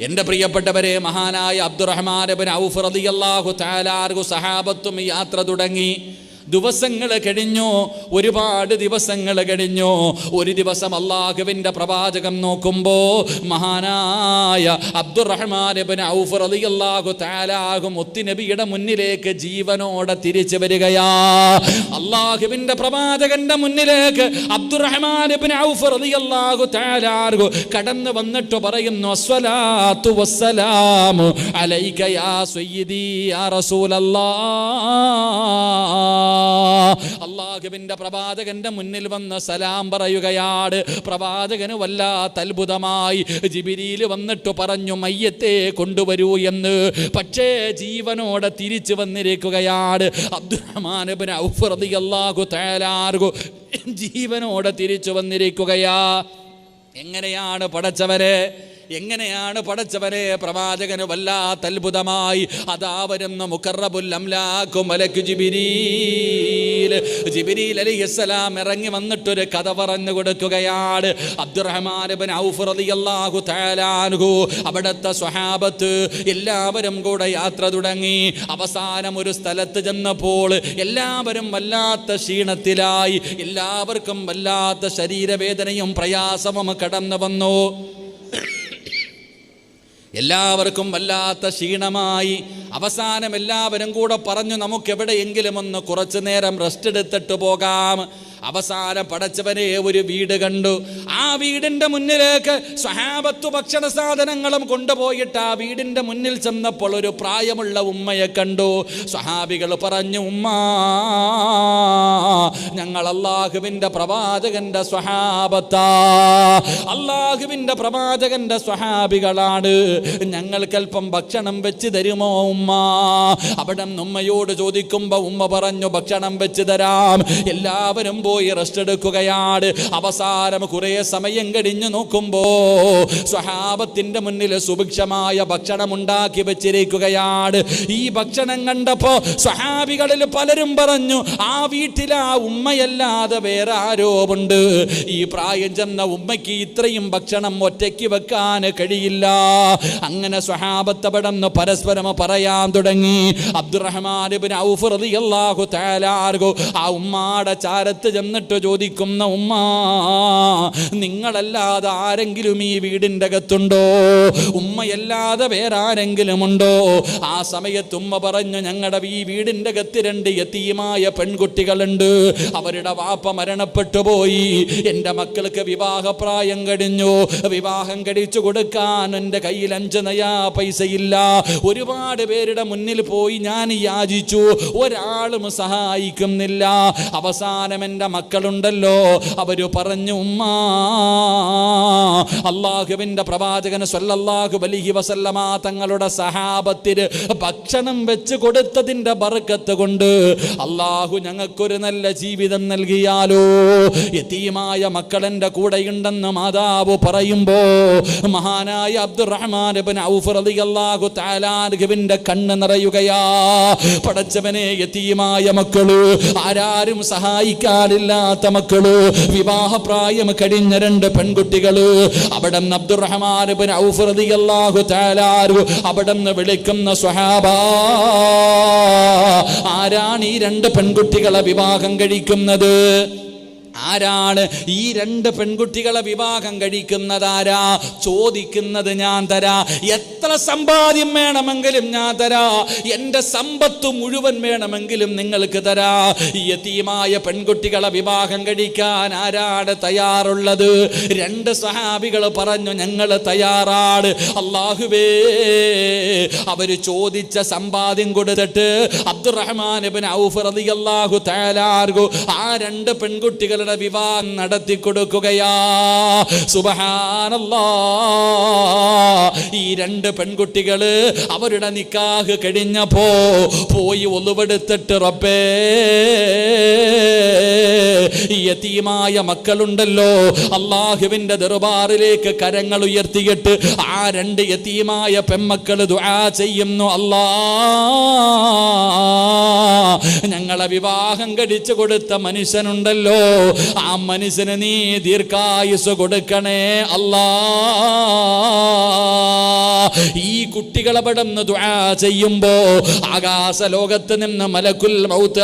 എൻ്റെ പ്രിയപ്പെട്ടവരെ, മഹാനായ അബ്ദുറഹ്മാൻ ഇബ്നു ഔഫ് റളിയല്ലാഹു തആല അൻഹു സഹാബത്തും യാത്ര തുടങ്ങി. ദിവസങ്ങൾ കഴിഞ്ഞു, ഒരുപാട് ദിവസങ്ങൾ കഴിഞ്ഞു. ഒരു ദിവസം അല്ലാഹുവിൻ്റെ പ്രവാചകൻ നോക്കുമ്പോൾ മഹാനായ അബ്ദുറഹ്മാൻ ഇബ്നു ഔഫ് റളിയല്ലാഹു തആല അൻഹു മുത്തുനബിയുടെ മുന്നിലേക്ക് ജീവനോടെ തിരിച്ചു വരികയാ. അല്ലാഹുവിൻ്റെ പ്രവാചകന്റെ മുന്നിലേക്ക് അബ്ദുറഹ്മാൻ ഇബ്നു ഔഫ് റളിയല്ലാഹു തആല അൻഹു കടന്നു വന്നിട്ട് പറയുന്നു, അസ്സലാത്തു വസ്സലാമു അലൈക യാ സയ്യിദി യാ റസൂലല്ലാഹ്. അല്ലാഹുവിൻ്റെ പ്രവാചകന്റെ മുന്നിൽ വന്ന് സലാം പറയുകയാണ്. പ്രവാചകന് വല്ലാത്ത അത്ഭുതമായി. ജിബ്രീൽ വന്നിട്ട് പറഞ്ഞു, മയ്യത്തെ കൊണ്ടുവരൂ എന്ന്. പക്ഷേ ജീവനോടെ തിരിച്ചു വന്നിരിക്കുകയാണ്. അബ്ദുറഹ്മാൻ ഇബ്നു ഔഫ് റളിയല്ലാഹു തആല അൻഹു ജീവനോടെ തിരിച്ചു വന്നിരിക്കുകയാ. എങ്ങനെയാണ് പടച്ചവരെ? പ്രവാചകന് വല്ലാത്ത അത്ഭുതമായി. അതാ വരുന്ന മുഖറബുൽ അംലാഖു മലക്ക് ജിബ്രീൽ അലൈഹിസ്സലാം ഇറങ്ങി വന്നിട്ടൊരു കഥ പറഞ്ഞു കൊടുക്കുകയാണ്. അബ്ദുറഹ്മാൻ ഇബ്നു ഔഫ് റളിയല്ലാഹു തആല അൻഹു അവിടുത്തെ സ്വഹാബത്ത് എല്ലാവരും കൂടെ യാത്ര തുടങ്ങി. അവസാനം ഒരു സ്ഥലത്ത് ചെന്നപ്പോൾ എല്ലാവരും വല്ലാത്ത ക്ഷീണത്തിലായി. എല്ലാവർക്കും വല്ലാത്ത ശരീരവേദനയും പ്രയാസവും കടന്നു വന്നു. എല്ലാവർക്കും വല്ലാത്ത ക്ഷീണമായി. അവസാനം എല്ലാവരും കൂടെ പറഞ്ഞു, നമുക്കെവിടെയെങ്കിലും ഒന്ന് കുറച്ചു നേരം റെസ്റ്റ് എടുത്തിട്ട് പോകാം. അവസാനം പടച്ചവനെ ഒരു വീട് കണ്ടു. ആ വീടിൻ്റെ മുന്നിലേക്ക് സ്വഹാബത്ത് ഭക്ഷണ സാധനങ്ങളും കൊണ്ടുപോയിട്ട് ആ വീടിൻ്റെ മുന്നിൽ ചെന്നപ്പോൾ ഒരു പ്രായമുള്ള ഉമ്മയെ കണ്ടു. സ്വഹാബികൾ പറഞ്ഞു, ഉമ്മ, ഞങ്ങൾ അല്ലാഹുവിൻ്റെ പ്രവാചകന്റെ സ്വഹാബത്താ, അല്ലാഹുവിൻ്റെ പ്രവാചകന്റെ സ്വഹാബികളാണ്, ഞങ്ങൾക്കല്പം ഭക്ഷണം വെച്ച് തരുമോ ഉമ്മ? അവിടെ ഉമ്മയോട് ചോദിക്കുമ്പോൾ ഉമ്മ പറഞ്ഞു, ഭക്ഷണം വെച്ച് തരാം. എല്ലാവരും പോയി റെസ്റ്റ് എടുക്കുകയാണ്. അവസാനം കുറെ സമയം കഴിഞ്ഞു നോക്കുമ്പോ സ്വഹാബത്തിന്റെ മുന്നിൽ സുഭിക്ഷമായ ഭക്ഷണം ഉണ്ടാക്കി വെച്ചിരിക്കുകയാണ്. ഈ ഭക്ഷണം കണ്ടപ്പോ സ്വഹാബികളിൽ പലരും പറഞ്ഞു, ആ വീട്ടിൽ ആ ഉമ്മയല്ലാതെ വേറെ ആരോ ഉണ്ട്. ഈ പ്രായം ചെന്ന ഉമ്മയ്ക്ക് ഇത്രയും ഭക്ഷണം ഒറ്റയ്ക്ക് വെക്കാൻ കഴിയില്ല. അങ്ങനെ സ്വഹാബത്ത് അവിടെന്ന് പരസ്പരം പറയാൻ തുടങ്ങി. അബ്ദുറഹ്മാൻ ഇബ്നു ഔഫ് റളിയല്ലാഹു തആല അൻഹു ആ ഉമ്മാടെ ചാരത്ത് ചെന്നിട്ട് ചോദിക്കുന്ന, ഉമ്മ, നിങ്ങളല്ലാതെ ആരെങ്കിലും ഈ വീടിൻ്റെ അകത്തുണ്ടോ? ഉമ്മയല്ലാതെ വേറെ ആരെങ്കിലും ഉണ്ടോ? ആ സമയത്ത് ഉമ്മ പറഞ്ഞു, ഞങ്ങളുടെ ഈ വീടിൻ്റെ അകത്ത് 2 യതീമായ പെൺകുട്ടികളുണ്ട്. അവരുടെ വാപ്പ മരണപ്പെട്ടു പോയി. എൻ്റെ മക്കൾക്ക് വിവാഹപ്രായം കഴിഞ്ഞു. വിവാഹം കഴിച്ചു കൊടുക്കാൻ എൻ്റെ കയ്യിൽ 5 നയാ പൈസയില്ല. ഒരുപാട് പേരുടെ മുന്നിൽ പോയി ഞാൻ യാചിച്ചു, ഒരാളും സഹായിക്കുന്നില്ല. അവസാനം എൻ്റെ മക്കളുണ്ടല്ലോ, അവര് പറഞ്ഞു, ഉമ്മ, അല്ലാഹുവിൻ്റെ പ്രവാചകൻ സ്വല്ലല്ലാഹു അലൈഹി വസല്ലമ തങ്ങളുടെ സഹാബത്തിന് ഭക്ഷണം വെച്ച് കൊടുത്തതിൻ്റെ ബർക്കത്ത് കൊണ്ട് അല്ലാഹു ഞങ്ങൾക്കൊരു നല്ല ജീവിതം നൽകിയാലോ. യതീമായ മക്കളെൻ്റെ കൂടെയുണ്ടെന്ന് മാതാവ് പറയുമ്പോ മഹാനായ അബ്ദുറഹ്മാൻ ഇബ്നു ഔഫ് റളിയല്ലാഹു തആല അൻഹുവിൻ്റെ കണ്ണ് നിറയുകയാ. പടച്ചവനെ, യതീമായ മക്കള്, ആരാരും സഹായിക്കാനില്ലാത്ത മക്കള്, വിവാഹപ്രായം കഴിഞ്ഞ 2 പെൺകുട്ടികള്. അവിടെ അബ്ദുറഹ്മാൻ ഇബ്നു ഔഫ് റളിയല്ലാഹു തആല അൻഹു അവിടെ വിളിക്കുന്ന സ്വഹാബ, ആരാണ് ഈ 2 പെൺകുട്ടികളെ വിവാഹം കഴിക്കുന്നത്? ആരാണ് ഈ 2 പെൺകുട്ടികളെ വിവാഹം കഴിക്കുന്നതാരാ? ചോദിക്കുന്നത് ഞാൻ തരാ. എത്ര സമ്പാദ്യം വേണമെങ്കിലും ഞാൻ തരാ. എൻ്റെ സമ്പത്ത് മുഴുവൻ വേണമെങ്കിലും നിങ്ങൾക്ക് തരാ. യതീമായ പെൺകുട്ടികളെ വിവാഹം കഴിക്കാൻ ആരാണ് തയ്യാറുള്ളത്? 2 സ്വഹാബികൾ പറഞ്ഞു, ഞങ്ങൾ തയ്യാറാണ്. അല്ലാഹുവേ, അവര് ചോദിച്ച സമ്പാദ്യം കൊടുത്തിട്ട് അബ്ദുറഹ്മാൻ ഇബ്നു ഔഫ് റളിയല്ലാഹു തആല അൻഹു ആ 2 പെൺകുട്ടികളുടെ പെൺകുട്ടികളെ വിവാഹം നടത്തി കൊടുക്കുകയാ. സുബ്ഹാനല്ലാഹ്. ഈ 2 പെൺകുട്ടികള് അവരുടെ നിക്കാഹ് കഴിഞ്ഞപ്പോ പോയി ഒളുവെടുത്തിട്ട് റബ്ബേ, ഈ യതീമായ മക്കളുണ്ടല്ലോ, അല്ലാഹുവിന്റെ ദർബാറിലേക്ക് കരങ്ങൾ ഉയർത്തിയിട്ട് ആ 2 യതീമായ പെൺമക്കൾ ദുആ ചെയ്യുന്നു, അല്ലാ ഞങ്ങളെ വിവാഹം കഴിച്ചു കൊടുത്ത മനുഷ്യനുണ്ടല്ലോ, ആ മനുഷ്യന് നീ ദീർഘായുസ് കൊടുക്കണേ അല്ലാ. ഈ കുട്ടികളെ പെടുന്ന ദുആ ചെയ്യുമ്പോ ആകാശ ലോകത്ത് നിന്ന് മലക്കുൽ മൗത്ത്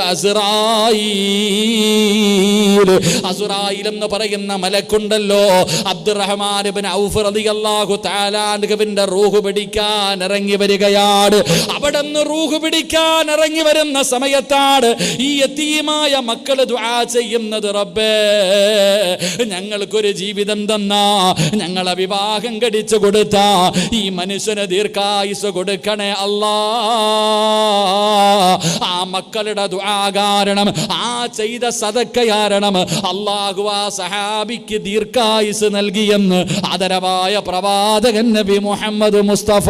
അസ്റായീൽ എന്ന് പറയുന്ന മലക്കുണ്ടല്ലോ, അബ്ദുറഹ്മാൻ ഇബ്നു ഔഫ് റളിയല്ലാഹു തആല അൻഹുവിന്റെ റൂഹ് പിടിക്കാൻ ഇറങ്ങി വരികയാണ്. അവിടുന്ന് റൂഹ് പിടിക്കാൻ ഇറങ്ങി വരുന്ന സമയത്താണ് ഈ യതീമായ മക്കള് ദുആ ചെയ്യുന്നത്, റബ്ബേ ഞങ്ങൾക്കൊരു ജീവിതം തന്ന, ഞങ്ങളെ വിവാഹം കഴിച്ചു കൊടുത്ത ഈ മനുഷ്യന് ദീർഘായുസ് കൊടുക്കണേ അല്ലാ. ആ മക്കളുടെ ദുആ കാരണം, ആ ചെയ്ത സദക്ക കാരണം അല്ലാഹു ആ സഹാബിക്ക് ദീർഘായുസ് നൽകിയെന്ന് ആദരവായ പ്രവാചകൻ നബി മുഹമ്മദ് മുസ്തഫ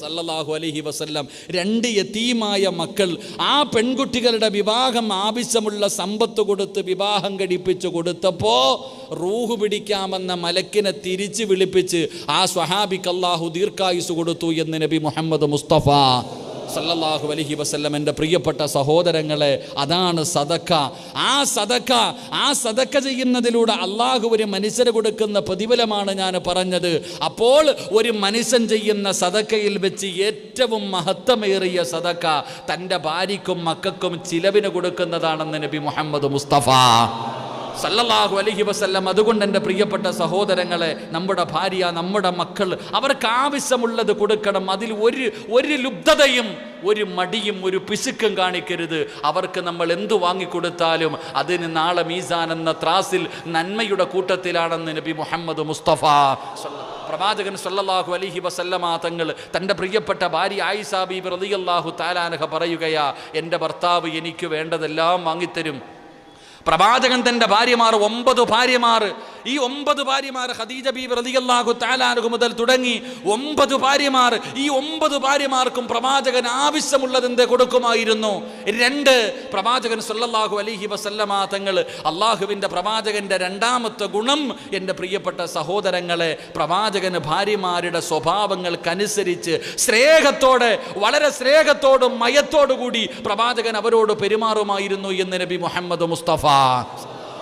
സല്ലല്ലാഹു അലൈഹി വസല്ലം. 2 യതീമായ മക്കൾ, ആ പെൺകുട്ടികളുടെ വിവാഹം ആവശ്യമുള്ള സമ്പത്ത് കൊടുത്ത് വിവാഹം കഴിപ്പിച്ചു കൊടുത്തപ്പോ റൂഹ് പിടിക്കാമെന്ന മലക്കിനെ തിരിച്ച് വിളിപ്പിച്ച് ആ സ്വഹാബിക്ക് അല്ലാഹു ദീർഘായുസ് കൊടുത്തു എന്ന് നബി മുഹമ്മദ് മുസ്തഫ സല്ലല്ലാഹു അലൈഹി വസല്ലം. എൻ്റെ പ്രിയപ്പെട്ട സഹോദരങ്ങളെ, അതാണ് സദക്ക. ആ സദക്ക ചെയ്യുന്നതിലൂടെ അള്ളാഹു ഒരു മനുഷ്യന് കൊടുക്കുന്ന പ്രതിഫലമാണ് ഞാൻ പറഞ്ഞത്. അപ്പോൾ ഒരു മനുഷ്യൻ ചെയ്യുന്ന സദക്കയിൽ വെച്ച് ഏറ്റവും മഹത്വമേറിയ സദക്ക തൻ്റെ ഭാര്യയ്ക്കും മക്കൾക്കും ചിലവിന് കൊടുക്കുന്നതാണെന്ന് നബി മുഹമ്മദ് മുസ്തഫ സല്ലല്ലാഹു അലൈഹി വസല്ലം. അതുകൊണ്ട് എൻ്റെ പ്രിയപ്പെട്ട സഹോദരങ്ങളെ, നമ്മുടെ ഭാര്യ, നമ്മുടെ മക്കൾ, അവർക്ക് ആവശ്യമുള്ളത് കൊടുക്കണം. അതിൽ ഒരു ലുബ്ധതയും ഒരു മടിയും ഒരു പിശുക്കും കാണിക്കരുത്. അവർക്ക് നമ്മൾ എന്തു വാങ്ങിക്കൊടുത്താലും അതിന് നാളെ മീസാൻ എന്ന ത്രാസിൽ നന്മയുടെ കൂട്ടത്തിലാണെന്ന് നബി മുഹമ്മദ് മുസ്തഫ പ്രവാചകൻ സല്ലല്ലാഹു അലൈഹി വസല്ലമ തങ്ങൾ തൻ്റെ പ്രിയപ്പെട്ട ഭാര്യ ആയിഷ ബീബി റളിയല്ലാഹു തആല അൻഹ പറയുകയാ, എൻ്റെ ഭർത്താവ് എനിക്ക് വേണ്ടതെല്ലാം വാങ്ങിത്തരും. പ്രവാചകൻ തൻ്റെ ഭാര്യമാർ 9 ഭാര്യമാർ, ഈ 9 ഭാര്യമാർ ഖദീജ ബീബി റളിയല്ലാഹു തആല അൻഹ മുതൽ തുടങ്ങി 9 ഭാര്യമാർ, ഈ 9 ഭാര്യമാർക്കും പ്രവാചകൻ ആവശ്യമുള്ളത് എന്ത് കൊടുക്കുമായിരുന്നു? 2 പ്രവാചകൻ സല്ലല്ലാഹു അലൈഹി വസല്ലമ തങ്ങൾ, അള്ളാഹുവിൻ്റെ പ്രവാചകൻ്റെ രണ്ടാമത്തെ ഗുണം എൻ്റെ പ്രിയപ്പെട്ട സഹോദരങ്ങളെ, പ്രവാചകന് ഭാര്യമാരുടെ സ്വഭാവങ്ങൾക്കനുസരിച്ച് സ്നേഹത്തോടെ, വളരെ സ്നേഹത്തോടും മയത്തോടു കൂടി പ്രവാചകൻ അവരോട് പെരുമാറുമായിരുന്നു എന്ന് നബി മുഹമ്മദ് മുസ്തഫ